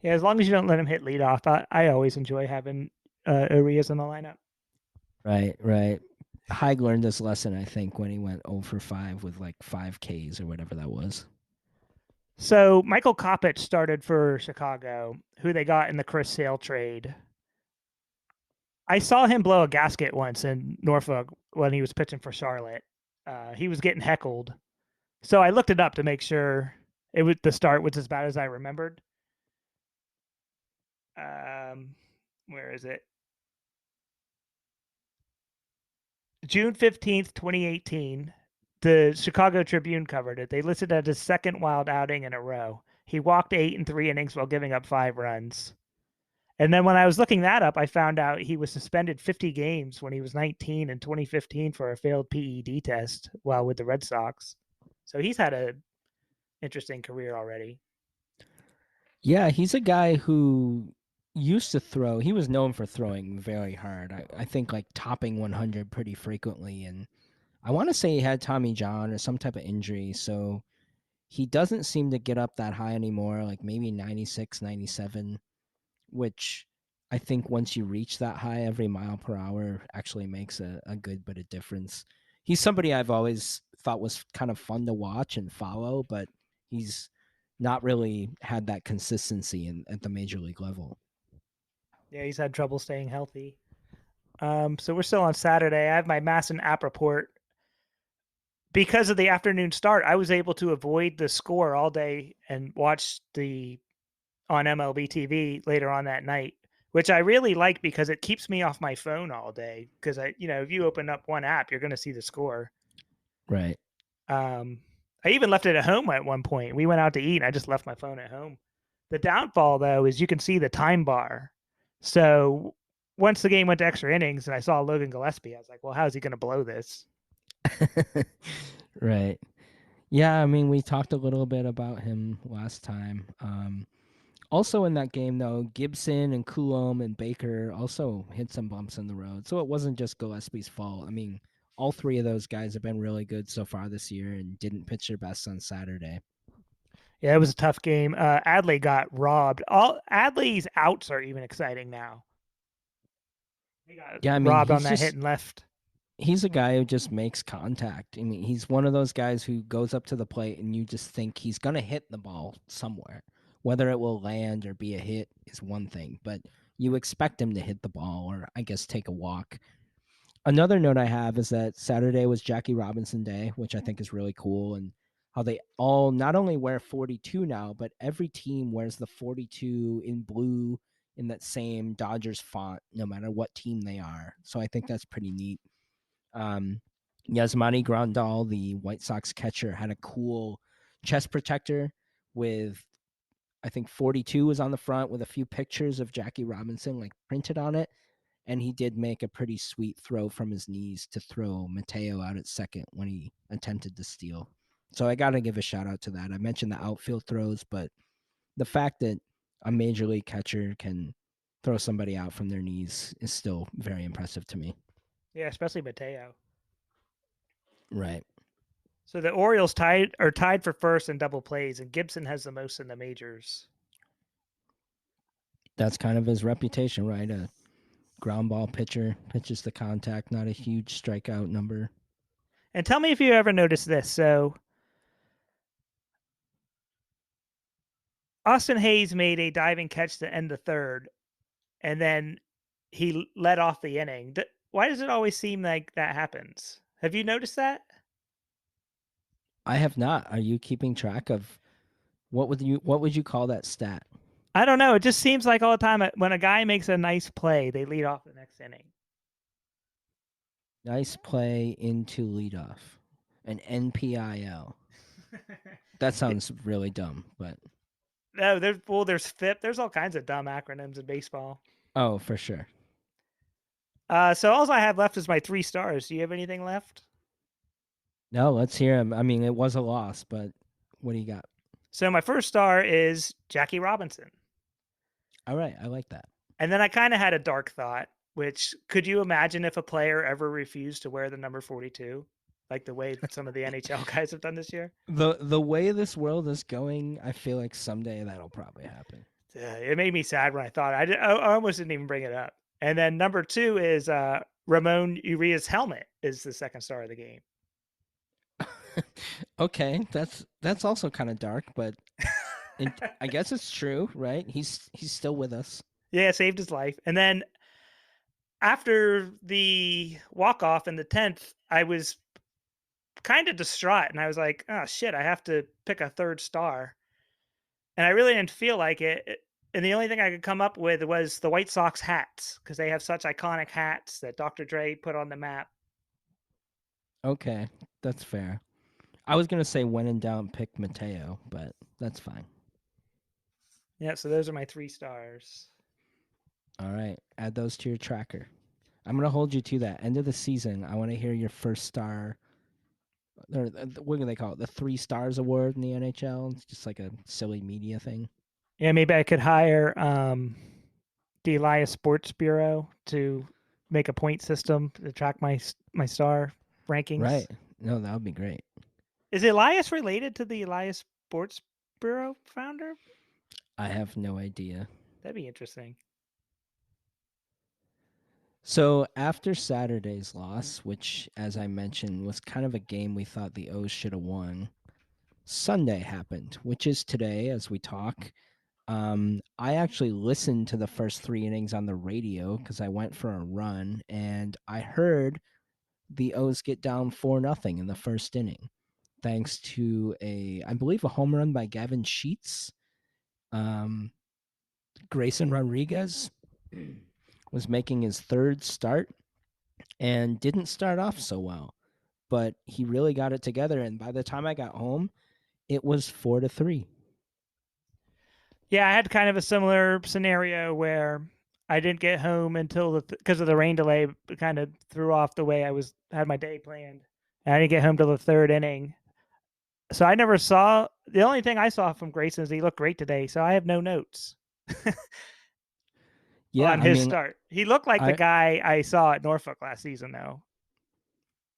Yeah, as long as you don't let him hit leadoff, I always enjoy having Arias in the lineup. Right, right. Haig learned this lesson, I think, when he went 0 for 5 with like 5 Ks or whatever that was. So Michael Kopech started for Chicago, who they got in the Chris Sale trade. I saw him blow a gasket once in Norfolk when he was pitching for Charlotte. He was getting heckled, so I looked it up to make sure the start was as bad as I remembered. Um, where is it? June 15th, 2018. The Chicago Tribune covered it. They listed it as his second wild outing in a row. He walked 8 and 3 innings while giving up 5 runs. And then when I was looking that up, I found out he was suspended 50 games when he was 19 in 2015 for a failed PED test while with the Red Sox. So he's had a interesting career already. Yeah, he's a guy who used to throw. He was known for throwing very hard. I think like topping 100 pretty frequently. And I want to say he had Tommy John or some type of injury. So he doesn't seem to get up that high anymore, like maybe 96, 97, which I think once you reach that high, every mile per hour actually makes a good bit of difference. He's somebody I've always thought was kind of fun to watch and follow, but he's not really had that consistency at the major league level. Yeah, he's had trouble staying healthy. So we're still on Saturday. I have my Mass and App report. Because of the afternoon start, I was able to avoid the score all day and watch the on MLB TV later on that night, which I really like because it keeps me off my phone all day. Because if you open up one app, you're going to see the score. Right. Um, I even left it at home at one point. We went out to eat, and I just left my phone at home. The downfall, though, is you can see the time bar. So once the game went to extra innings, and I saw Logan Gillespie, I was like, "Well, how is he going to blow this?" Right. Yeah, I mean, we talked a little bit about him last time. Also in that game, though, Gibson and Coulomb and Baker also hit some bumps in the road. So it wasn't just Gillespie's fault. I mean, all three of those guys have been really good so far this year and didn't pitch their best on Saturday. Yeah, it was a tough game. Adley got robbed. All Adley's outs are even exciting now. He got Yeah, I mean, robbed on he's that hit just and left. He's a guy who just makes contact. I mean, he's one of those guys who goes up to the plate and you just think he's going to hit the ball somewhere. Whether it will land or be a hit is one thing, but you expect him to hit the ball or, I guess, take a walk. Another note I have is that Saturday was Jackie Robinson Day, which I think is really cool, and how they all not only wear 42 now, but every team wears the 42 in blue in that same Dodgers font, no matter what team they are. So I think that's pretty neat. Um, Yasmani Grandal, the White Sox catcher, had a cool chest protector with, I think 42 was on the front with a few pictures of Jackie Robinson like printed on it. And he did make a pretty sweet throw from his knees to throw Mateo out at second when he attempted to steal. So I got to give a shout out to that. I mentioned the outfield throws, but the fact that a major league catcher can throw somebody out from their knees is still very impressive to me. Yeah, especially Mateo. Right. So the Orioles tied for first in double plays, and Gibson has the most in the majors. That's kind of his reputation, right? A ground ball pitcher, pitches the contact, not a huge strikeout number. And tell me if you ever noticed this. So Austin Hayes made a diving catch to end the third, and then he led off the inning. Why does it always seem like that happens? Have you noticed that? I have not. Are you keeping track of what would you call that stat? I don't know. It just seems like all the time when a guy makes a nice play, they lead off the next inning. Nice play into leadoff. An NPIL. That sounds really dumb, but No, there's FIP. There's all kinds of dumb acronyms in baseball. oh, for sure. So all I have left is my 3 stars. Do you have anything left? No, let's hear him. I mean, it was a loss, but what do you got? So my first star is Jackie Robinson. All right, I like that. And then I kind of had a dark thought, which could you imagine if a player ever refused to wear the number 42? Like the way some of the NHL guys have done this year? The way this world is going, I feel like someday that'll probably happen. It made me sad when I thought I almost didn't even bring it up. And then number 2 is Ramon Urias' helmet is the second star of the game. Okay, that's also kind of dark, but I guess it's true, right? He's still with us. Yeah, saved his life. And then after the walk off in the 10th, I was kind of distraught, and I was like, "Oh shit, I have to pick a third star." And I really didn't feel like it. And the only thing I could come up with was the White Sox hats because they have such iconic hats that Dr. Dre put on the map. Okay, that's fair. I was gonna say when in doubt, pick Mateo, but that's fine. Yeah, so those are my 3 stars. All right, add those to your tracker. I'm gonna hold you to that. End of the season, I want to hear your first star. Or what do they call it? The 3 stars award in the NHL. It's just like a silly media thing. Yeah, maybe I could hire the Elias Sports Bureau to make a point system to track my star rankings. Right? No, that would be great. Is Elias related to the Elias Sports Bureau founder? I have no idea. That'd be interesting. So after Saturday's loss, which, as I mentioned, was kind of a game we thought the O's should have won, Sunday happened, which is today as we talk. I actually listened to the first 3 innings on the radio because I went for a run, and I heard the O's get down 4-0 in the first inning, thanks to I believe, a home run by Gavin Sheets. Grayson Rodriguez was making his third start and didn't start off so well, but he really got it together. And by the time I got home, it was 4-3. Yeah, I had kind of a similar scenario where I didn't get home until because of the rain delay. Kind of threw off the way I had my day planned. And I didn't get home till the third inning, so I never saw. The only thing I saw from Grayson is he looked great today. So I have no notes Yeah, on I his mean, start. He looked like the I guy I saw at Norfolk last season, though.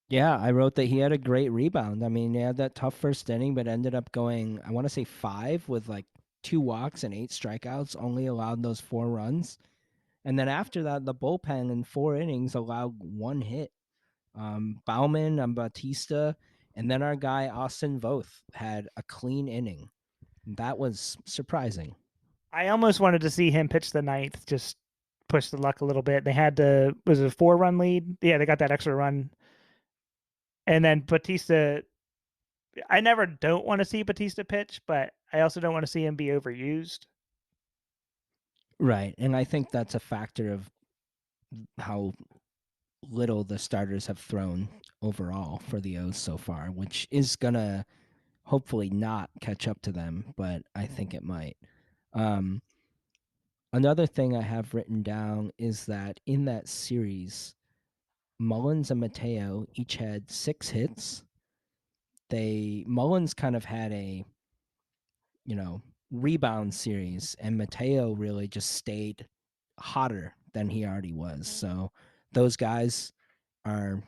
yeah, I wrote that he had a great rebound. I mean, he had that tough first inning, but ended up going, I want to say 5 with like 2 walks and 8 strikeouts, only allowed those 4 runs. And then after that, the bullpen in 4 innings allowed 1 hit. Bauman and Bautista, and then our guy Austin Voth had a clean inning. That was surprising. I almost wanted to see him pitch the ninth, just push the luck a little bit. They had to was it a 4-run lead? Yeah, they got that extra run, and then Batista. I never don't want to see Batista pitch, but I also don't want to see him be overused. Right. And I think that's a factor of how little the starters have thrown overall for the O's so far, which is going to hopefully not catch up to them, but I think it might. Um, Another thing I have written down is that in that series, Mullins and Mateo each had 6 hits. Mullins kind of had a, you know, rebound series, and Mateo really just stayed hotter than he already was. So those guys are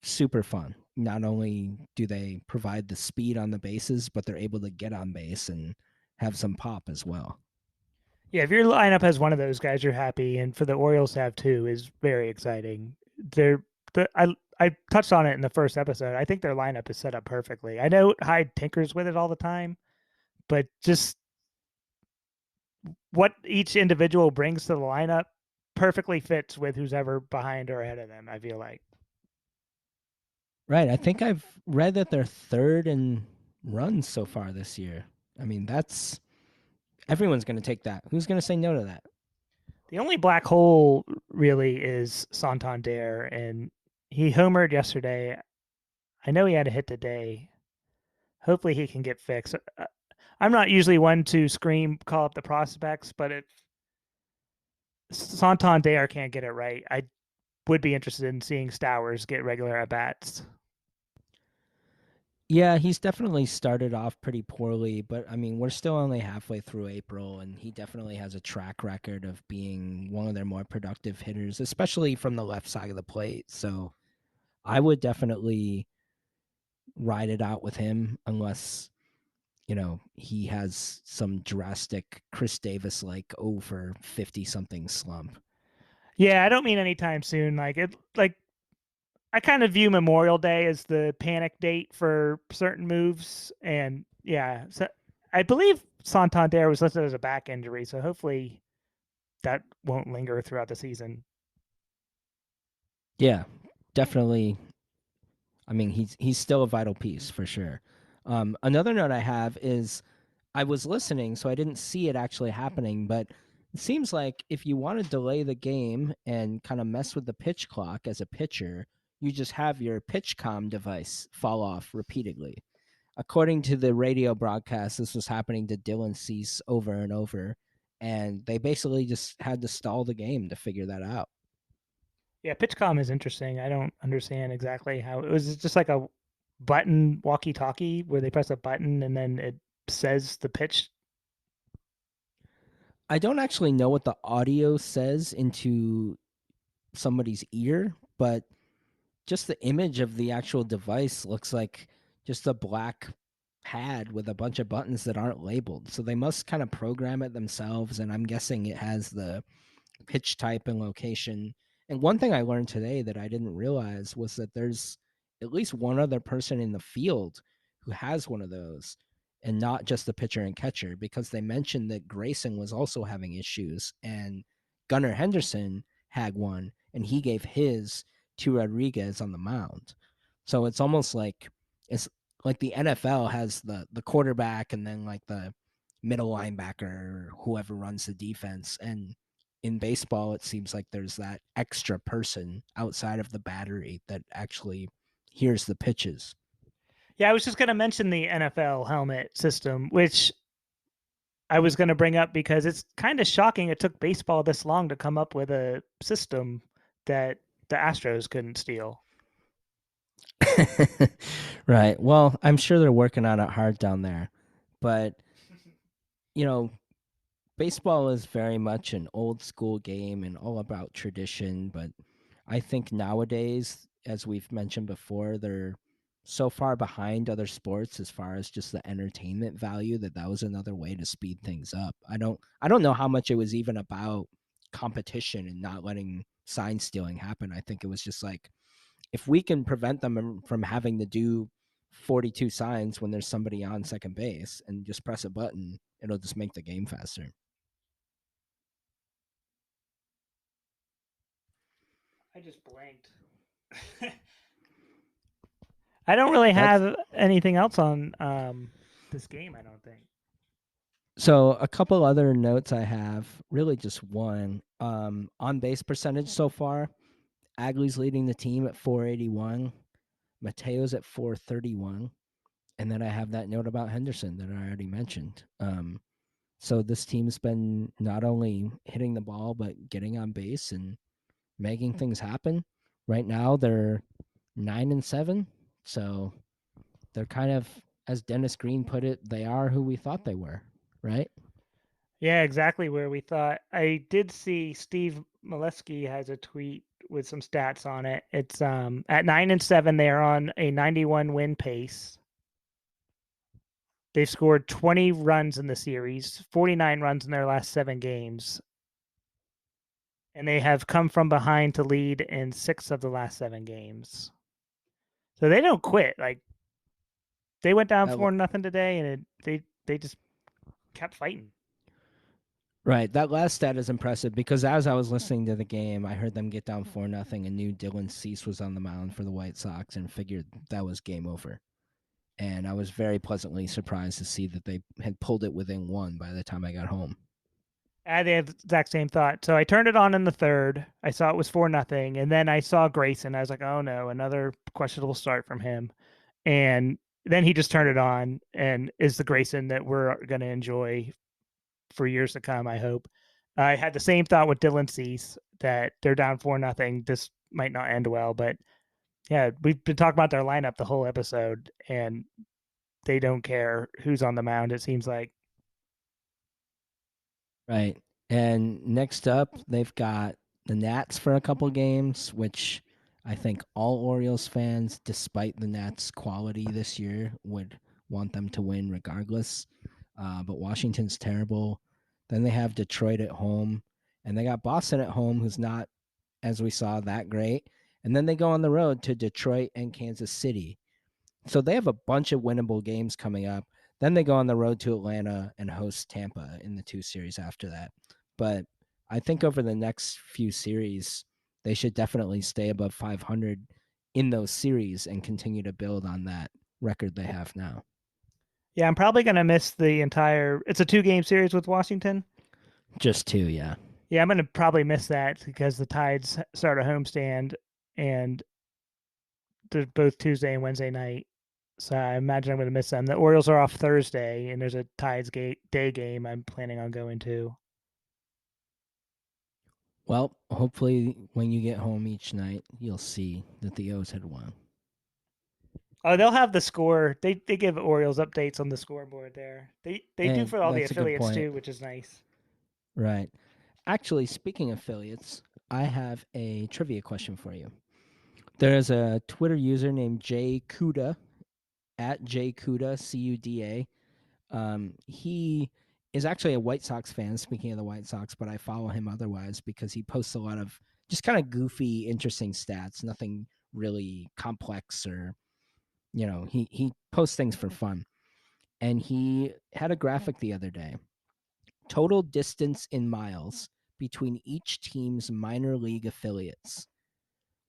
super fun. Not only do they provide the speed on the bases, but they're able to get on base and have some pop as well. Yeah, if your lineup has one of those guys, you're happy, and for the Orioles to have two is very exciting. They're the I touched on it in the first episode. I think their lineup is set up perfectly. I know Hyde tinkers with it all the time, but just what each individual brings to the lineup perfectly fits with who's ever behind or ahead of them. I feel like. Right. I think I've read that they're third in runs so far this year. I mean, that's everyone's going to take that. Who's going to say no to that? The only black hole really is Santander, and he homered yesterday. I know he had a hit today. Hopefully, he can get fixed. I'm not usually one to call up the prospects, but if Santander can't get it right, I would be interested in seeing Stowers get regular at bats. Yeah, he's definitely started off pretty poorly, but I mean, we're still only halfway through April, and he definitely has a track record of being one of their more productive hitters, especially from the left side of the plate. So I would definitely ride it out with him unless, he has some drastic Chris Davis like over 50 something slump. Yeah, I don't mean anytime soon. Like I kind of view Memorial Day as the panic date for certain moves, and yeah, so I believe Santander was listed as a back injury, so hopefully that won't linger throughout the season. Yeah, definitely. I mean, he's still a vital piece for sure. Another note I have is I was listening, so I didn't see it actually happening, but it seems like if you want to delay the game and kind of mess with the pitch clock as a pitcher, you just have your pitch comm device fall off repeatedly. According to the radio broadcast, this was happening to Dylan Cease over and over, and they basically just had to stall the game to figure that out. Yeah, PitchCom is interesting. I don't understand exactly how it was just like a button walkie-talkie where they press a button and then it says the pitch. I don't actually know what the audio says into somebody's ear, but just the image of the actual device looks like just a black pad with a bunch of buttons that aren't labeled. So they must kind of program it themselves, and I'm guessing it has the pitch type and location. And one thing I learned today that I didn't realize was that there's at least one other person in the field who has one of those, and not just the pitcher and catcher, because they mentioned that Grayson was also having issues, and Gunnar Henderson had one, and he gave his to Rodriguez on the mound. So it's like the NFL has the quarterback and then like the middle linebacker or whoever runs the defense, and in baseball it seems like there's that extra person outside of the battery that actually hears the pitches. Yeah, I was just going to mention the NFL helmet system, which I was going to bring up because it's kind of shocking it took baseball this long to come up with a system that the Astros couldn't steal. Right. Well, I'm sure they're working on it hard down there. But, you know, baseball is very much an old school game and all about tradition, but I think nowadays, as we've mentioned before, they're so far behind other sports as far as just the entertainment value that was another way to speed things up. I don't know how much it was even about competition and not letting sign stealing happen. I think it was just like if we can prevent them from having to do 42 signs when there's somebody on second base and just press a button, it'll just make the game faster. I just blanked. I don't really That's have anything else on this game, I don't think. so a couple other notes I have, really just one. On base percentage so far, Adley's leading the team at 481, Mateo's at 431, and then I have that note about Henderson that I already mentioned. So this team's been not only hitting the ball but getting on base and making things happen. Right now they're 9-7, so they're kind of, as Dennis Green put it, they are who we thought they were, right? Yeah, exactly where we thought. I did see Steve Molesky has a tweet with some stats on it. It's at 9-7, they are on a 91 win pace. They've scored 20 runs in the series, 49 runs in their last 7 games. And they have come from behind to lead in 6 of the last 7 games. So they don't quit. Like they went down That 4-0 today, and they just kept fighting. Right. That last stat is impressive because as I was listening to the game, I heard them get down 4-0 and knew Dylan Cease was on the mound for the White Sox and figured that was game over. And I was very pleasantly surprised to see that they had pulled it within one by the time I got home. I had the exact same thought. So I turned it on in the third. I saw it was 4-0, and then I saw Grayson. I was like, oh no, another questionable start from him. And then he just turned it on and is the Grayson that we're going to enjoy for years to come, I hope. I had the same thought with Dylan Cease that they're down 4-0. This might not end well, but yeah, we've been talking about their lineup the whole episode, and they don't care who's on the mound, it seems like. Right. And next up, they've got the Nats for a couple games, which I think all Orioles fans, despite the Nats' quality this year, would want them to win regardless. But Washington's terrible. Then they have Detroit at home, and they got Boston at home, who's not, as we saw, that great. And then they go on the road to Detroit and Kansas City. So they have a bunch of winnable games coming up. Then they go on the road to Atlanta and host Tampa in the 2 series after that. But I think over the next few series, they should definitely stay above 500 in those series and continue to build on that record they have now. Yeah, I'm probably going to miss the entire. It's a 2-game series with Washington. Just two, yeah. Yeah, I'm going to probably miss that because the Tides start a homestand and they're both Tuesday and Wednesday night. So I imagine I'm going to miss them. The Orioles are off Thursday, and there's a Tides day game I'm planning on going to. Well, hopefully when you get home each night, you'll see that the O's had won. Oh, they'll have the score. They give Orioles updates on the scoreboard there. They do And for all the that's a good affiliates point. too, which is nice. Right. Actually, speaking of affiliates, I have a trivia question for you. There's a Twitter user named Jay Cuda at Jay Cuda, Cuda. He is actually a White Sox fan, speaking of the White Sox, but I follow him otherwise because he posts a lot of just kind of goofy, interesting stats, nothing really complex or, he posts things for fun. And he had a graphic the other day, total distance in miles between each team's minor league affiliates.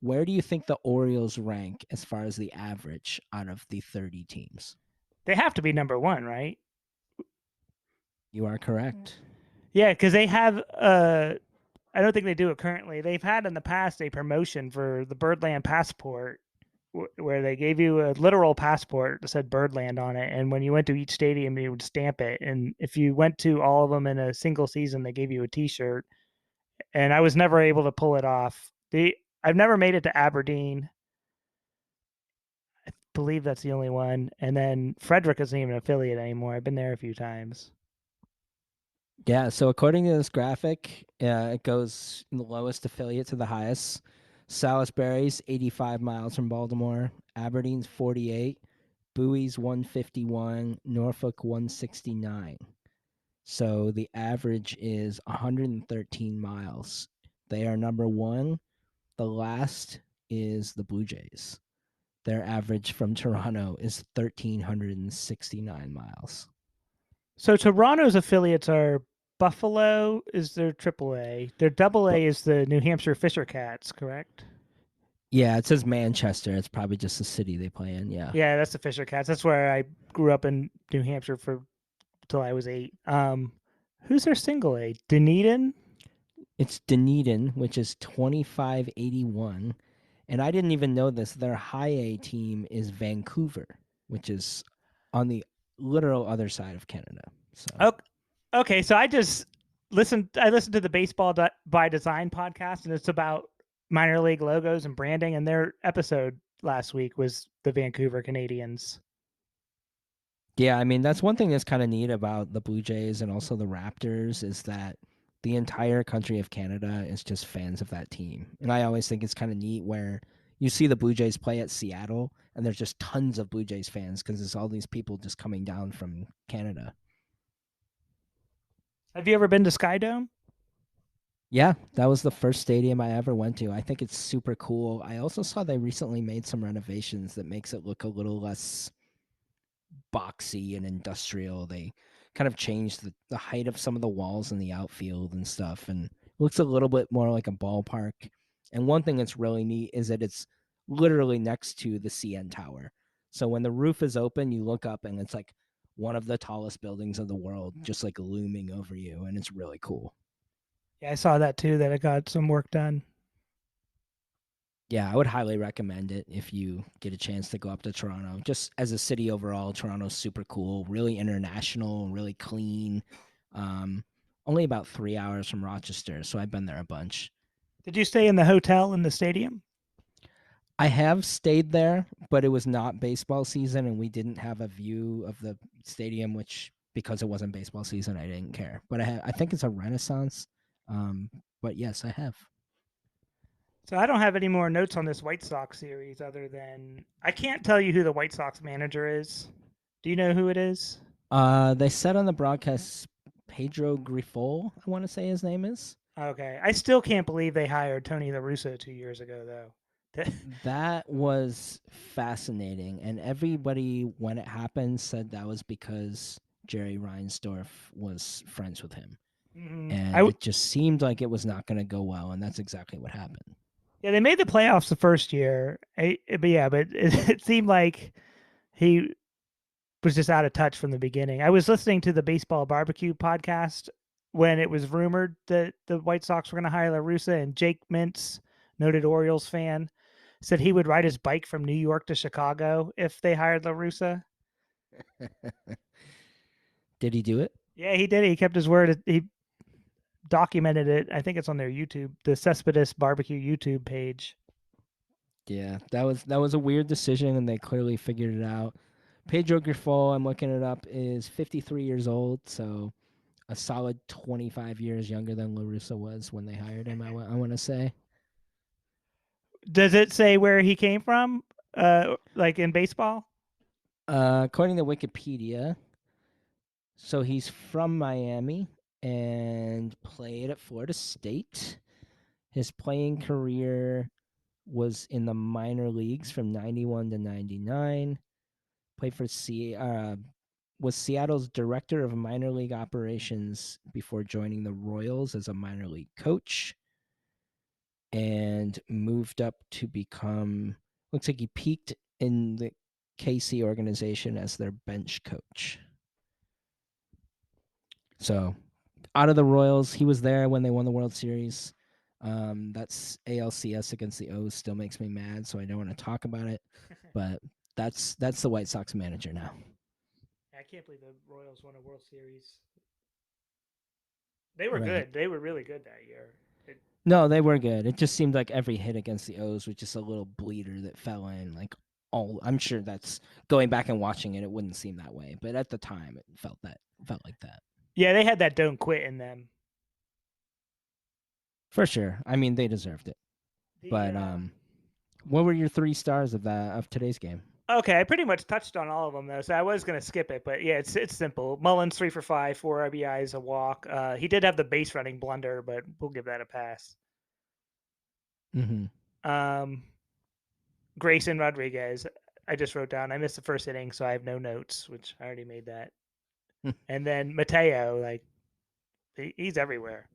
Where do you think the Orioles rank as far as the average out of the 30 teams? They have to be number one, right? You are correct. Yeah, because they have. I don't think they do it currently. They've had in the past a promotion for the Birdland passport, where they gave you a literal passport that said Birdland on it, and when you went to each stadium, you would stamp it. And if you went to all of them in a single season, they gave you a T-shirt. And I was never able to pull it off. I've never made it to Aberdeen. I believe that's the only one. And then Frederick isn't even an affiliate anymore. I've been there a few times. Yeah, so according to this graphic, it goes in the lowest affiliate to the highest. Salisbury's 85 miles from Baltimore, Aberdeen's 48, Bowie's 151, Norfolk 169. So the average is 113 miles. They are number one. The last is the Blue Jays. Their average from Toronto is 1,369 miles. So Toronto's affiliates are Buffalo is their AAA. Their AA But is the New Hampshire Fisher Cats, correct? yeah, it says Manchester. It's probably just the city they play in. Yeah. Yeah, that's the Fisher Cats. That's where I grew up in New Hampshire for till I was 8. Who's their single A? Dunedin? It's Dunedin, which is 2581. And I didn't even know this. Their high A team is Vancouver, which is on the literal other side of Canada. So Oh, okay. So I listened to the Baseball by Design podcast, and it's about minor league logos and branding. And their episode last week was the Vancouver Canadians. yeah, I mean that's one thing that's kind of neat about the Blue Jays and also the Raptors is that the entire country of Canada is just fans of that team. And I always think it's kind of neat where you see the Blue Jays play at Seattle and there's just tons of Blue Jays fans because there's all these people just coming down from Canada. Have you ever been to Skydome? Yeah, that was the first stadium I ever went to. I think it's super cool. I also saw they recently made some renovations that makes it look a little less boxy and industrial. They kind of changed the height of some of the walls in the outfield and stuff, and it looks a little bit more like a ballpark. And one thing that's really neat is that it's literally next to the CN Tower. So when the roof is open, you look up and it's like one of the tallest buildings of the world, just like looming over you, and it's really cool. Yeah, I saw that too. That it got some work done. Yeah, I would highly recommend it if you get a chance to go up to Toronto. Just as a city overall, Toronto's super cool, really international, really clean. Um, Only about 3 hours from Rochester, so I've been there a bunch. Did you stay in the hotel in the stadium? I have stayed there, but it was not baseball season, and we didn't have a view of the stadium, which because it wasn't baseball season, I didn't care. But I think it's a Renaissance. Um, but yes, I have. So I don't have any more notes on this White Sox series other than I can't tell you who the White Sox manager is. Do you know who it is? They said on the broadcast Pedro Grifol, I want to say his name is. Okay. I still can't believe they hired Tony La Russa 2 years ago, though. That was fascinating, and everybody when it happened said that was because Jerry Reinsdorf was friends with him, and I it just seemed like it was not going to go well, and that's exactly what happened. Yeah, they made the playoffs the first year. But it seemed like he was just out of touch from the beginning. I was listening to the Baseball Barbecue podcast when it was rumored that the White Sox were going to hire La Russa, and Jake Mintz, noted Orioles fan, said he would ride his bike from New York to Chicago if they hired La Russa. Did he do it? Yeah, he did. He kept his word. He documented it. I think it's on their YouTube, the Cespedes Barbecue YouTube page. Yeah, that was a weird decision, and they clearly figured it out. Pedro Grifol, I'm looking it up, is 53 years old, so a solid 25 years younger than La Russa was when they hired him. I want to say. Does it say where he came from? Like in baseball? According to Wikipedia, so he's from Miami and played at Florida State. His playing career was in the minor leagues from 91 to 99. Played for was Seattle's director of minor league operations before joining the Royals as a minor league coach and moved up to become looks like he peaked in the KC organization as their bench coach. So out of the Royals, he was there when they won the World Series. That's ALCS against the O's still makes me mad, so I don't want to talk about it. But that's the White Sox manager now. I can't believe the Royals won a World Series. They were Right. good. They were really good that year. No, they were good. It just seemed like every hit against the O's was just a little bleeder that fell in. Like all, I'm sure that's going back and watching it. It wouldn't seem that way, but at the time, it felt like that. Yeah, they had that don't quit in them. For sure. I mean, they deserved it. But what were your 3 stars of today's game? Okay, I pretty much touched on all of them though, so I was gonna skip it. But yeah, it's simple. Mullins 3 for 5, 4 RBIs, a walk. He did have the base running blunder, but we'll give that a pass. Mm-hmm. Um, Grayson Rodriguez. I just wrote down. I missed the first inning, so I have no notes, which I already made that. And then Mateo, like he's everywhere.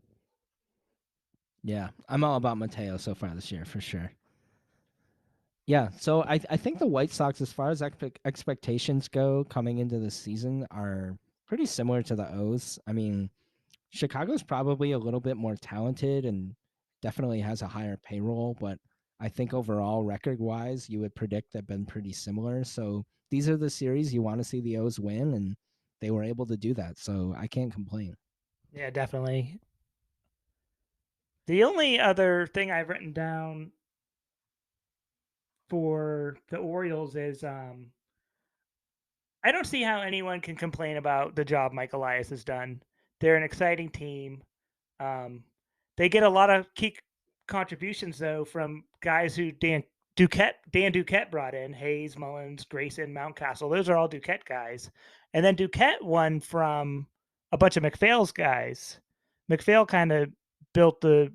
Yeah, I'm all about Mateo so far this year for sure. Yeah, so I think the White Sox, as far as expectations go coming into the season, are pretty similar to the O's. I mean, Chicago's probably a little bit more talented and definitely has a higher payroll, but I think overall, record wise, you would predict they've been pretty similar. So these are the series you want to see the O's win, and they were able to do that. So I can't complain. Yeah, definitely. The only other thing I've written down for the Orioles is I don't see how anyone can complain about the job Mike Elias has done. They're an exciting team. Um, they get a lot of key contributions though from guys who Dan Duquette brought in: Hayes, Mullins, Grayson, Mountcastle. Those are all Duquette guys. And then Duquette won from a bunch of McPhail's guys. McPhail kind of built the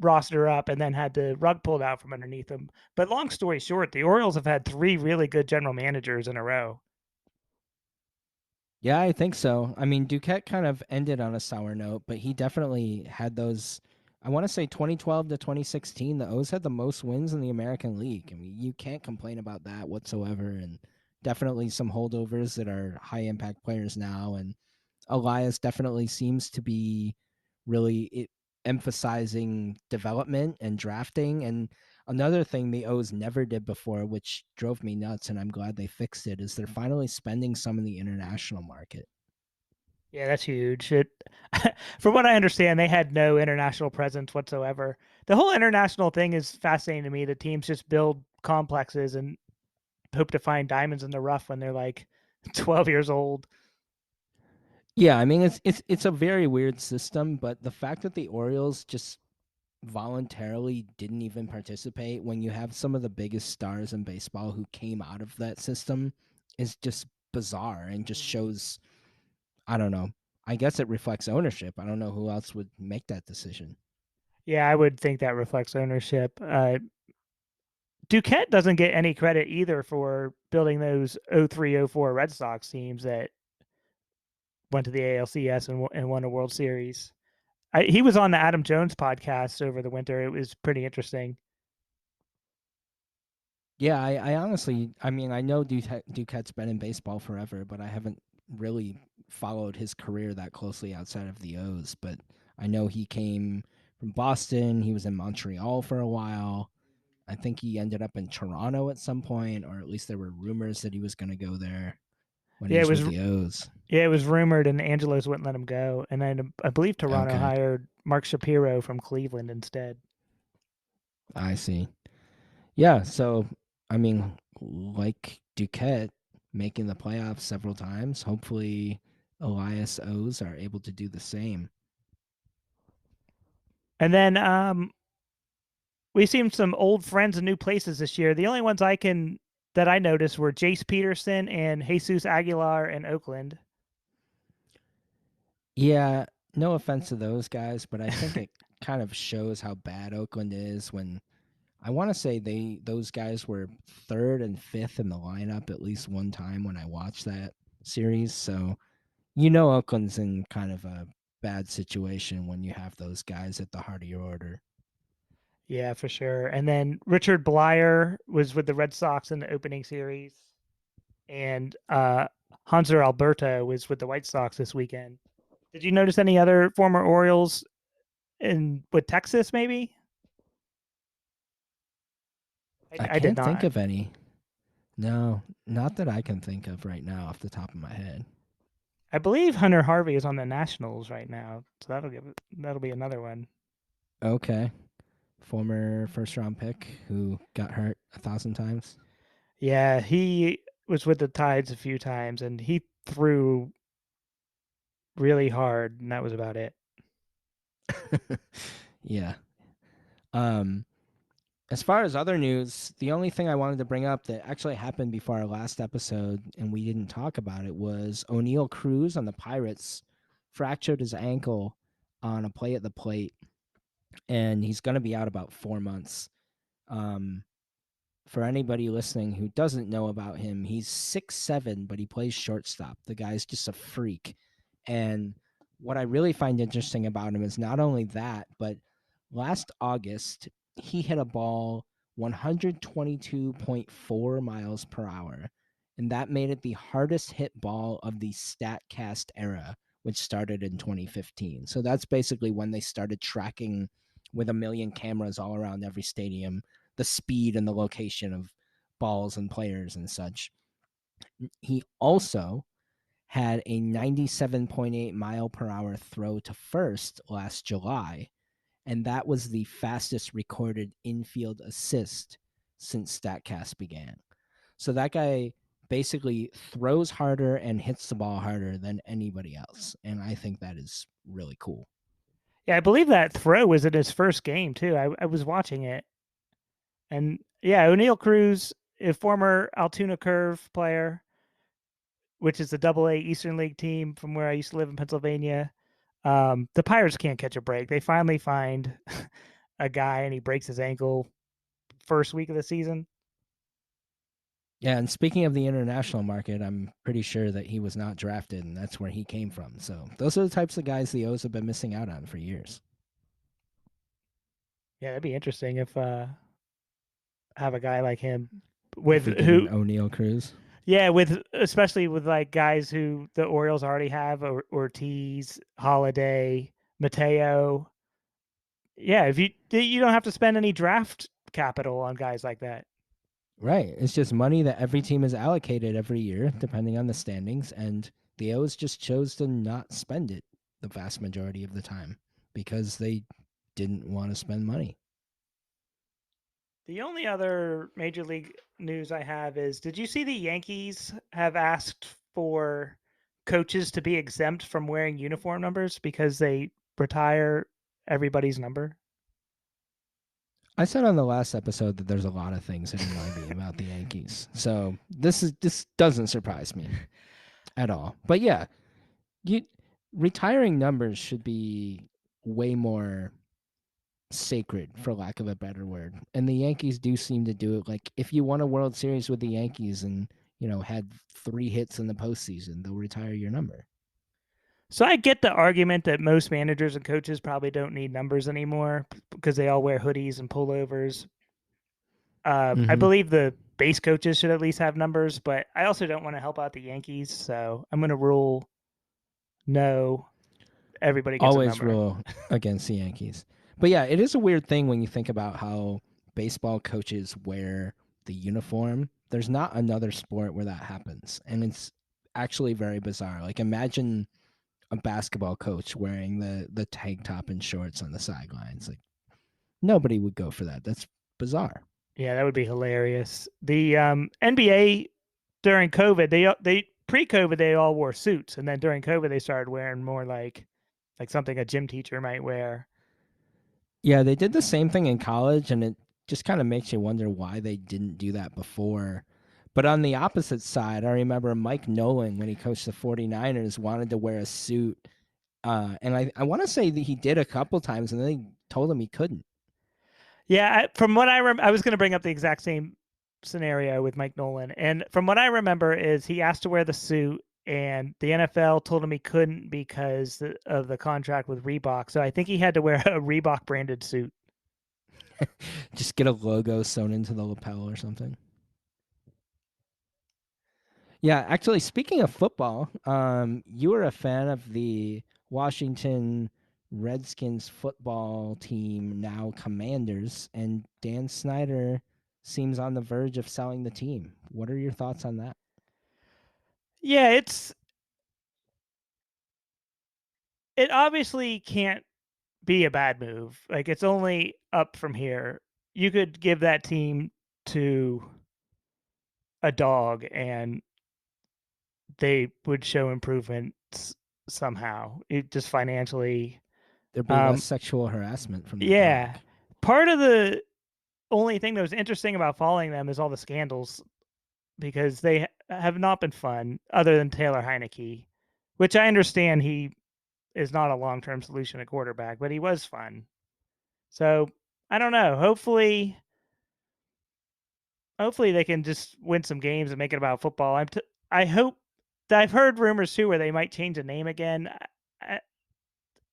roster up and then had the rug pulled out from underneath them. But long story short, the Orioles have had 3 really good general managers in a row. Yeah, I think so. I mean, Duquette kind of ended on a sour note, but he definitely had those. I want to say 2012 to 2016, the O's had the most wins in the American League. I mean, you can't complain about that whatsoever. And definitely some holdovers that are high impact players now. And Elias definitely seems to be emphasizing development and drafting. And another thing the O's never did before, which drove me nuts, and I'm glad they fixed it, is they're finally spending some in the international market. Yeah, that's huge. From what I understand, they had no international presence whatsoever. The whole international thing is fascinating to me. The teams just build complexes and hope to find diamonds in the rough when they're like 12 years old. Yeah, I mean it's a very weird system, but the fact that the Orioles just voluntarily didn't even participate when you have some of the biggest stars in baseball who came out of that system is just bizarre and just Mhm. shows, I don't know. I guess it reflects ownership. I don't know who else would make that decision. Yeah, I would think that reflects ownership. Duquette doesn't get any credit either for building those 03-04 Red Sox teams that went to the ALCS and won a World Series. He was on the Adam Jones podcast over the winter. It was pretty interesting. Yeah, I honestly, I mean, I know Duquette's been in baseball forever, but I haven't really followed his career that closely outside of the O's. But I know he came from Boston. He was in Montreal for a while. I think he ended up in Toronto at some point, or at least there were rumors that he was going to go there when he Yeah, it was was with the O's. yeah, it was rumored, and Angelos wouldn't let him go. And then I believe Toronto Okay, hired Mark Shapiro from Cleveland instead. I see. Yeah, so I mean, like Duquette making the playoffs several times. Hopefully, Elias O's are able to do the same. And then we've seen some old friends in new places this year. The only ones that I noticed were Jace Peterson and Jesus Aguilar in Oakland. Yeah, no offense to those guys, but I think it kind of shows how bad Oakland is when I want to say those guys were third and fifth in the lineup at least one time when I watched that series. So Oakland's in kind of a bad situation when you have those guys at the heart of your order. Yeah, for sure. And then Richard Blyer was with the Red Sox in the opening series, and Hanser Alberto was with the White Sox this weekend. Did you notice any other former Orioles in with Texas? Maybe I I did can't think not. of any. No, not that I can think of right now off the top of my head. I believe Hunter Harvey is on the Nationals right now, so that'll be another one. Okay. Former first round pick who got hurt 1,000 times. Yeah, he was with the Tides a few times, and he threw really hard, and that was about it. Yeah. Um, as far as other news, the only thing I wanted to bring up that actually happened before our last episode and we didn't talk about it was O'Neal Cruz on the Pirates fractured his ankle on a play at the plate, and he's going to be out about 4 months. Um, for anybody listening who doesn't know about him, he's 6'7", but he plays shortstop. The guy's just a freak. And what I really find interesting about him is not only that, but last August, he hit a ball 122.4 miles per hour. And that made it the hardest hit ball of the StatCast era, which started in 2015. So that's basically when they started tracking with a million cameras all around every stadium the speed and the location of balls and players and such. He also had a 97.8 mile per hour throw to first last July, and that was the fastest recorded infield assist since StatCast began. So that guy basically throws harder and hits the ball harder than anybody else, and I think that is really cool. Yeah, I believe that throw was in his first game too. I was watching it, and yeah, O'Neill Cruz, a former Altoona Curve player, which is a Double-A Eastern League team from where I used to live in Pennsylvania. The Pirates can't catch a break. They finally find a guy, and he breaks his ankle first week of the season. Yeah, and speaking of the international market, I'm pretty sure that he was not drafted, and that's where he came from. So those are the types of guys the O's have been missing out on for years. Yeah, that'd be interesting if have a guy like him If with we get an who. O'Neill Cruz, Yeah, with especially with like guys who the Orioles already have, Ortiz, Holiday, Mateo. Yeah, if you don't have to spend any draft capital on guys like that. right? It's just money that every team is allocated every year, depending on the standings, and the O's just chose to not spend it the vast majority of the time because they didn't want to spend money. The only other major league news I have is, did you see the Yankees have asked for coaches to be exempt from wearing uniform numbers because they retire everybody's number? I said on the last episode that there's a lot of things that annoy me about the Yankees, so this doesn't surprise me at all. But yeah, you retiring numbers should be way more sacred, for lack of a better word, and the Yankees do seem to do it. Like if you won a World Series with the Yankees and had 3 hits in the postseason, they'll retire your number. So I get the argument that most managers and coaches probably don't need numbers anymore because they all wear hoodies and pullovers. I Mm-hmm. believe the base coaches should at least have numbers, but I also don't want to help out the Yankees, so I'm going to rule no. Everybody gets a Always number. rule against the Yankees. But yeah, it is a weird thing when you think about how baseball coaches wear the uniform. There's not another sport where that happens, and it's actually very bizarre. Like imagine a basketball coach wearing the tank top and shorts on the sidelines. Like nobody would go for that. That's bizarre. Yeah, that would be hilarious. The NBA during COVID, they pre-COVID they all wore suits, and then during COVID they started wearing more like something a gym teacher might wear. Yeah, they did the same thing in college, and it just kind of makes you wonder why they didn't do that before. But on the opposite side, I remember Mike Nolan, when he coached the 49ers, wanted to wear a suit. And I want to say that he did a couple times, and then they told him he couldn't. Yeah, from what I was going to bring up the exact same scenario with Mike Nolan, and from what I remember is he asked to wear the suit, and the NFL told him he couldn't because of the contract with Reebok. So I think he had to wear a Reebok branded suit. Just get a logo sewn into the lapel or something. Yeah, actually, speaking of football, you were a fan of the Washington Redskins football team, now Commanders, and Dan Snyder seems on the verge of selling the team. What are your thoughts on that? Yeah, it obviously can't be a bad move. Like it's only up from here. You could give that team to a dog and they would show improvements somehow. It just financially. There'd be less Um sexual harassment from the yeah. dog. Part of the only thing that was interesting about following them is all the scandals because they have not been fun other than Taylor Heineke, which I understand he is not a long-term solution at quarterback, but he was fun. So, I don't know. Hopefully hopefully they can just win some games and make it about football. I hope I've heard rumors too where they might change the name again. I,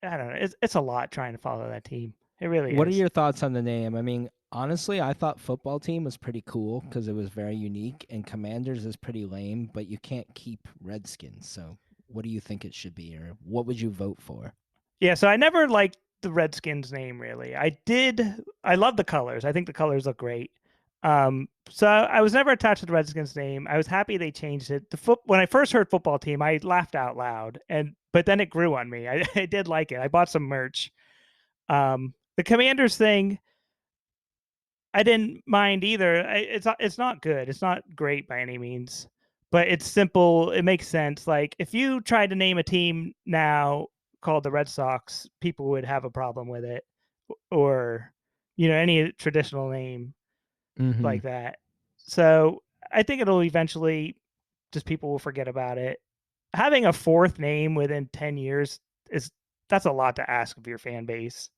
I don't know. It's a lot trying to follow that team. It really What are is. your thoughts on the name? I mean, honestly, I thought football team was pretty cool because it was very unique, and Commanders is pretty lame, but you can't keep Redskins. So, what do you think it should be, or what would you vote for? Yeah, so I never liked the Redskins name really. I love the colors. I think the colors look great. So I was never attached to the Redskins name. I was happy they changed it. When I first heard football team, I laughed out loud, and but then it grew on me. I did like it. I bought some merch. The Commanders thing, I didn't mind either. It's not good. It's not great by any means, but it's simple. It makes sense. Like if you tried to name a team now called the Red Sox, people would have a problem with it, or any traditional name Mm-hmm. like that. So I think it'll eventually just people will forget about it. Having a fourth name within 10 years is that's a lot to ask of your fan base.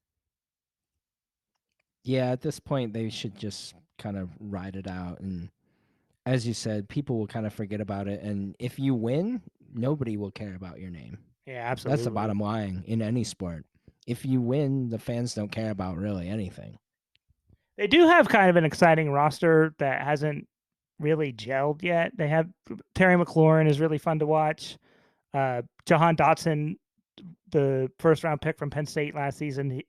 Yeah, at this point, they should just kind of ride it out. And as you said, people will kind of forget about it. And if you win, nobody will care about your name. Yeah, That's the absolutely. bottom line in any sport. If you win, the fans don't care about really anything. They do have kind of an exciting roster that hasn't really gelled yet. They have Terry McLaurin is really fun to watch. Jahan Dotson, the first round pick from Penn State last season,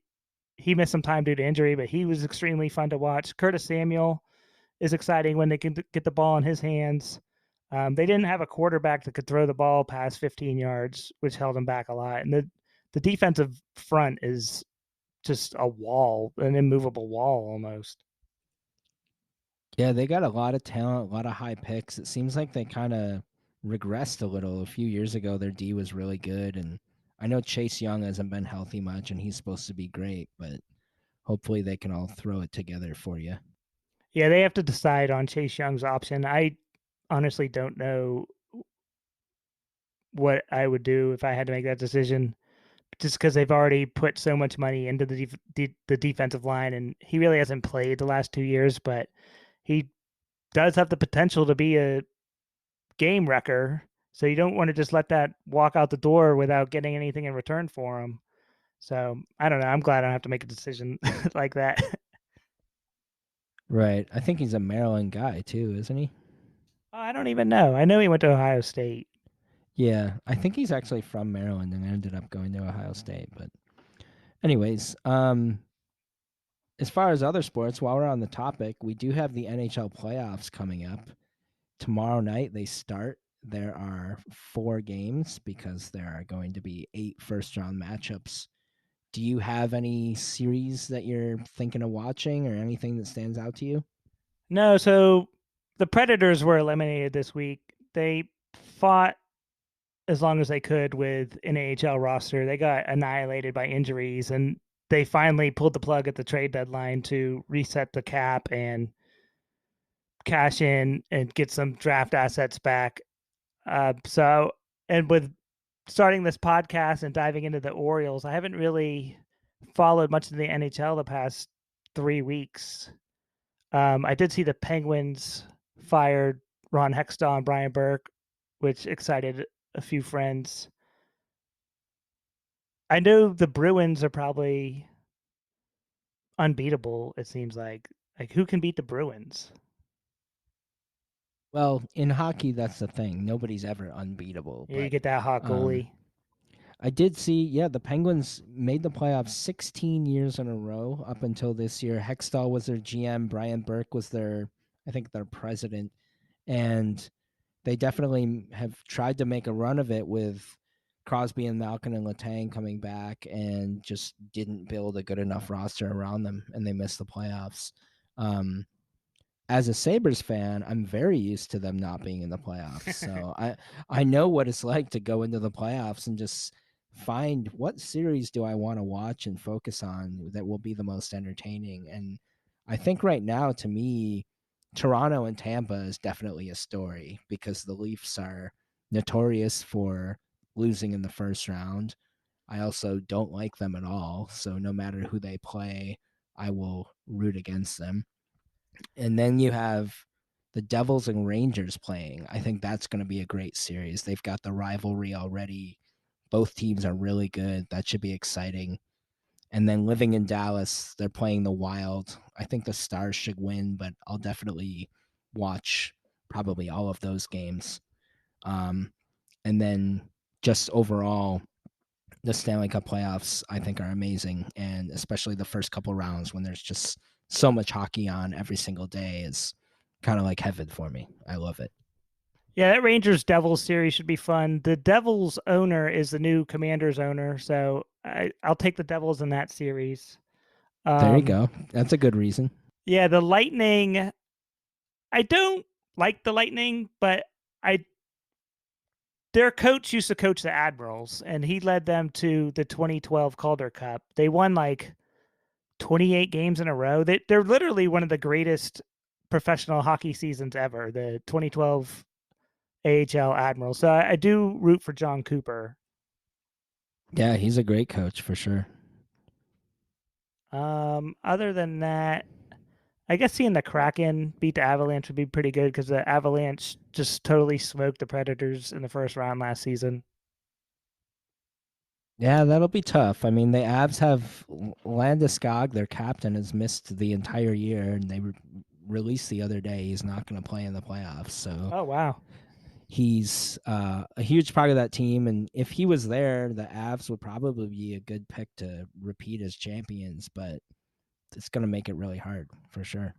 he missed some time due to injury, but he was extremely fun to watch. Curtis Samuel is exciting when they can get the ball in his hands. They didn't have a quarterback that could throw the ball past 15 yards, which held them back a lot. And the defensive front is just a wall, an immovable wall almost. Yeah, they got a lot of talent, a lot of high picks. It seems like they kind of regressed a little. A few years ago, their D was really good, and I know Chase Young hasn't been healthy much, and he's supposed to be great, but hopefully they can all throw it together for you. Yeah, they have to decide on Chase Young's option. I honestly don't know what I would do if I had to make that decision, just because they've already put so much money into the defensive line, and he really hasn't played the last 2 years, but he does have the potential to be a game wrecker. So you don't want to just let that walk out the door without getting anything in return for him. So I don't know. I'm glad I don't have to make a decision like that. Right. I think he's a Maryland guy too, isn't he? I don't even know. I know he went to Ohio State. Yeah, I think he's actually from Maryland and ended up going to Ohio State. But anyways, as far as other sports, while we're on the topic, we do have the NHL playoffs coming up. Tomorrow night they start. There are 4 games because there are going to be 8 first round matchups. Do you have any series that you're thinking of watching or anything that stands out to you? No, so the Predators were eliminated this week. They fought as long as they could with an AHL roster. They got annihilated by injuries, and they finally pulled the plug at the trade deadline to reset the cap and cash in and get some draft assets back. So, and with starting this podcast and diving into the Orioles, I haven't really followed much of the NHL the past 3 weeks. I did see the Penguins fired Ron Hextall and Brian Burke, which excited a few friends. I know the Bruins are probably unbeatable. It seems like who can beat the Bruins? Well, in hockey, that's the thing. Nobody's ever unbeatable. Yeah, you But get that hot um, goalie. I did see, yeah, the Penguins made the playoffs 16 years in a row up until this year. Hextall was their GM. Brian Burke was I think, their president. And they definitely have tried to make a run of it with Crosby and Malkin and Letang coming back and just didn't build a good enough roster around them, and they missed the playoffs. Um, as a Sabres fan, I'm very used to them not being in the playoffs. So I know what it's like to go into the playoffs and just find what series do I want to watch and focus on that will be the most entertaining. And I think right now, to me, Toronto and Tampa is definitely a story because the Leafs are notorious for losing in the first round. I also don't like them at all. So no matter who they play, I will root against them. And then you have the Devils and Rangers playing. I think that's going to be a great series. They've got the rivalry already. Both teams are really good. That should be exciting. And then living in Dallas, they're playing the Wild. I think the Stars should win, but I'll definitely watch probably all of those games. Um, and then just overall, the Stanley Cup playoffs I think are amazing, and especially the first couple rounds when there's just so much hockey on every single day is kind of like heaven for me. I love it. Yeah, that Rangers Devils series should be fun. The Devils owner is the new Commanders owner, so I'll take the Devils in that series. There you Um, go. That's a good reason. yeah, the Lightning. I don't like the Lightning, but I their coach used to coach the Admirals, and he led them to the 2012 Calder Cup. They won like 28 games in a row. They're literally one of the greatest professional hockey seasons ever. The 2012 AHL Admirals. So I do root for John Cooper. Yeah, he's a great coach for sure. Other than that, I guess seeing the Kraken beat the Avalanche would be pretty good because the Avalanche just totally smoked the Predators in the first round last season. Yeah, that'll be tough. I mean, the Avs have Landeskog, their captain, has missed the entire year, and they released the other day he's not going to play in the playoffs. So Oh wow. he's a huge part of that team, and if he was there, the Avs would probably be a good pick to repeat as champions. But it's going to make it really hard for sure.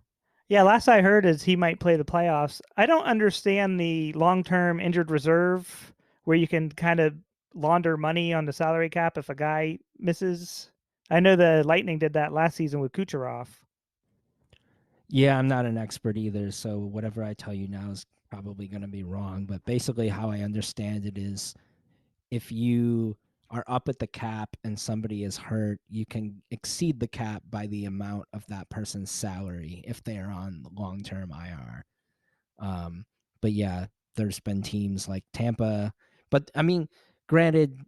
Yeah, last I heard is he might play the playoffs. I don't understand the long-term injured reserve where you can kind of launder money on the salary cap if a guy misses. I know the Lightning did that last season with Kucherov. Yeah, I'm not an expert either, so whatever I tell you now is probably going to be wrong. But basically, how I understand it is if you are up at the cap and somebody is hurt, you can exceed the cap by the amount of that person's salary if they are on long term IR. Um, but yeah, there's been teams like Tampa. But I mean, granted,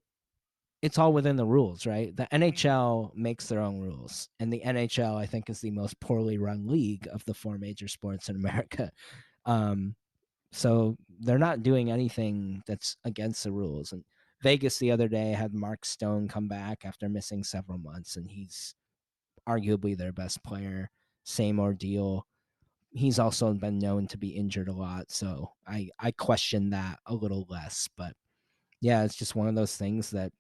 it's all within the rules, right? The NHL makes their own rules, and the NHL, I think, is the most poorly run league of the four major sports in America. Um, so they're not doing anything that's against the rules. And Vegas the other day had Mark Stone come back after missing several months, and he's arguably their best player. Same ordeal. He's also been known to be injured a lot, so I question that a little less. But yeah, it's just one of those things that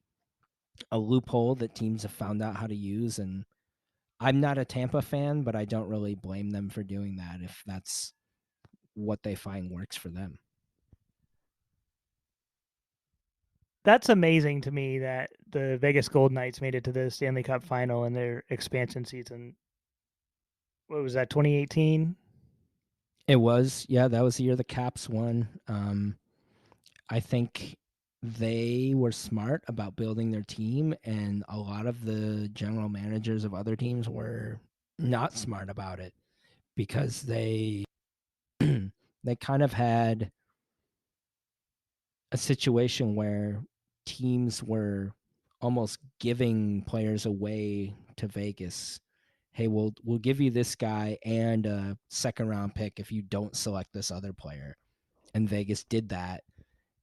a loophole that teams have found out how to use. And I'm not a Tampa fan, but I don't really blame them for doing that if that's what they find works for them. That's amazing to me that the Vegas Golden Knights made it to the Stanley Cup final in their expansion season. What was that, 2018? It was, yeah, that was the year the Caps won. I think they were smart about building their team, and a lot of the general managers of other teams were not smart about it because they they kind of had a situation where teams were almost giving players away to Vegas. Hey, we'll give you this guy and a second round pick if you don't select this other player. And Vegas did that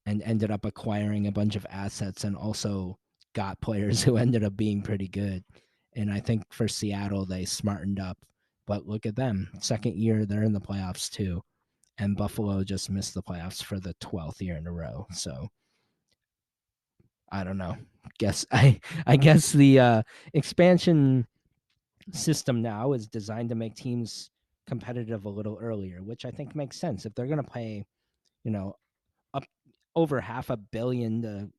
and ended up acquiring a bunch of assets and also got players who ended up being pretty good. And I think for Seattle, they smartened up. But look at them. Second year, they're in the playoffs too. And Buffalo just missed the playoffs for the 12th year in a row. So I don't know. I guess the expansion system now is designed to make teams competitive a little earlier, which I think makes sense. If they're going to pay, you know, up over $500 million to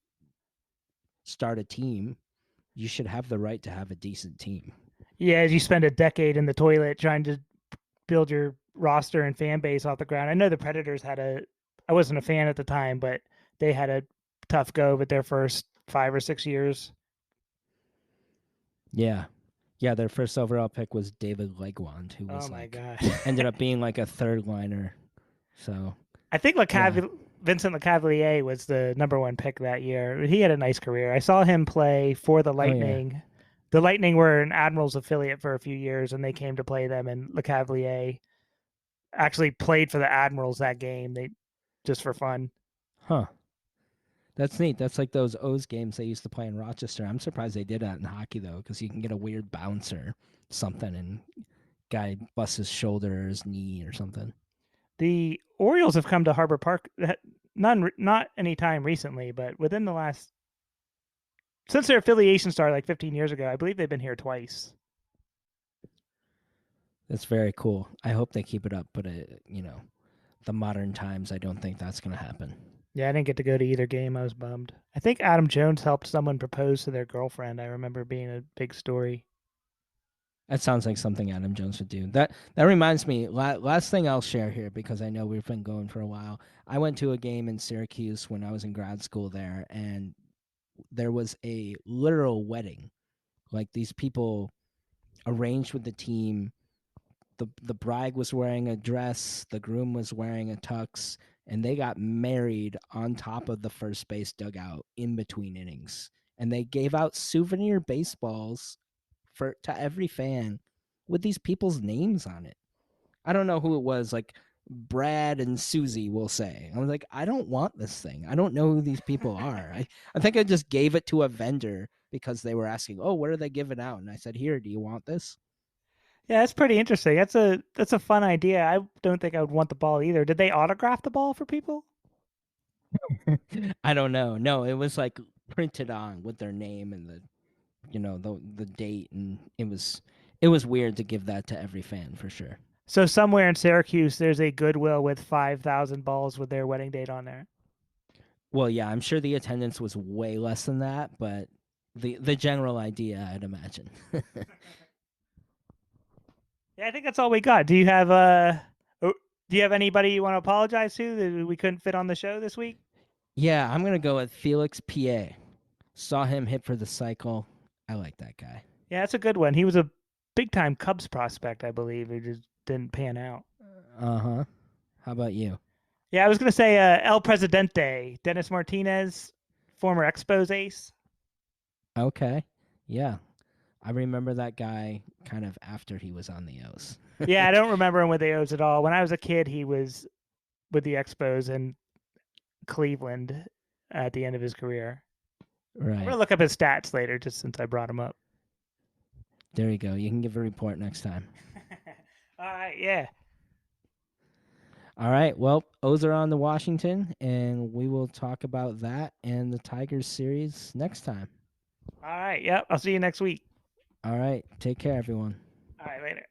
start a team, you should have the right to have a decent team. Yeah, you spend a decade in the toilet trying to build your roster and fan base off the ground. I know the Predators had I wasn't a fan at the time, but they had a tough go with their first 5 or 6 years. Yeah. Yeah, their first overall pick was David Legwand, who Oh was my like god. ended up being like a third liner. So I think yeah. Vincent Lecavalier was the number one pick that year. He had a nice career. I saw him play for the Oh yeah. Lightning. The Lightning were an Admirals affiliate for a few years, and they came to play them. And Lecavalier, actually played for the Admirals that game. They just for fun. Huh. That's neat. That's like those O's games they used to play in Rochester. I'm surprised they did that in hockey though, because you can get a weird bounce or something, and guy busts his shoulder or his knee or something. The Orioles have come to Harbor Park. Not any time recently, but within the last since their affiliation started like 15 years ago, I believe they've been here twice. That's very cool. I hope they keep it up, but the modern times, I don't think that's going to happen. Yeah, I didn't get to go to either game. I was bummed. I think Adam Jones helped someone propose to their girlfriend. I remember being a big story. That sounds like something Adam Jones would do. That reminds me. Last thing I'll share here, because I know we've been going for a while. I went to a game in Syracuse when I was in grad school there, and there was a literal wedding. Like these people arranged with the team. The bride was wearing a dress, the groom was wearing a tux, and they got married on top of the first base dugout in between innings. And they gave out souvenir baseballs to every fan with these people's names on it. I don't know who it was, like Brad and Susie will say. I was like, I don't want this thing. I don't know who these people are. I think I just gave it to a vendor because they were asking, oh, what are they giving out? And I said, here, do you want this? Yeah, that's pretty interesting. That's a fun idea. I don't think I would want the ball either. Did they autograph the ball for people? I don't know. No, it was like printed on with their name and the date, and it was weird to give that to every fan for sure. So somewhere in Syracuse, there's a Goodwill with 5,000 balls with their wedding date on there. Well, yeah, I'm sure the attendance was way less than that, but the general idea, I'd imagine. Yeah, I think that's all we got. Do you have anybody you want to apologize to that we couldn't fit on the show this week? Yeah, I'm gonna go with Felix Pa. Saw him hit for the cycle. I like that guy. Yeah, that's a good one. He was a big time Cubs prospect, I believe. He just didn't pan out. Uh huh. How about you? Yeah, I was gonna say El Presidente, Dennis Martinez, former Expos ace. Okay. Yeah, I remember that guy kind of after he was on the O's. Yeah, I don't remember him with the O's at all. When I was a kid, he was with the Expos in Cleveland at the end of his career. I'm Right. gonna look up his stats later, just since I brought him up. There you go. You can give a report next time. All right, yeah. All right. Well, O's are on to Washington, and we will talk about that and the Tigers series next time. All right, yep. I'll see you next week. All right. Take care, everyone. All right, later.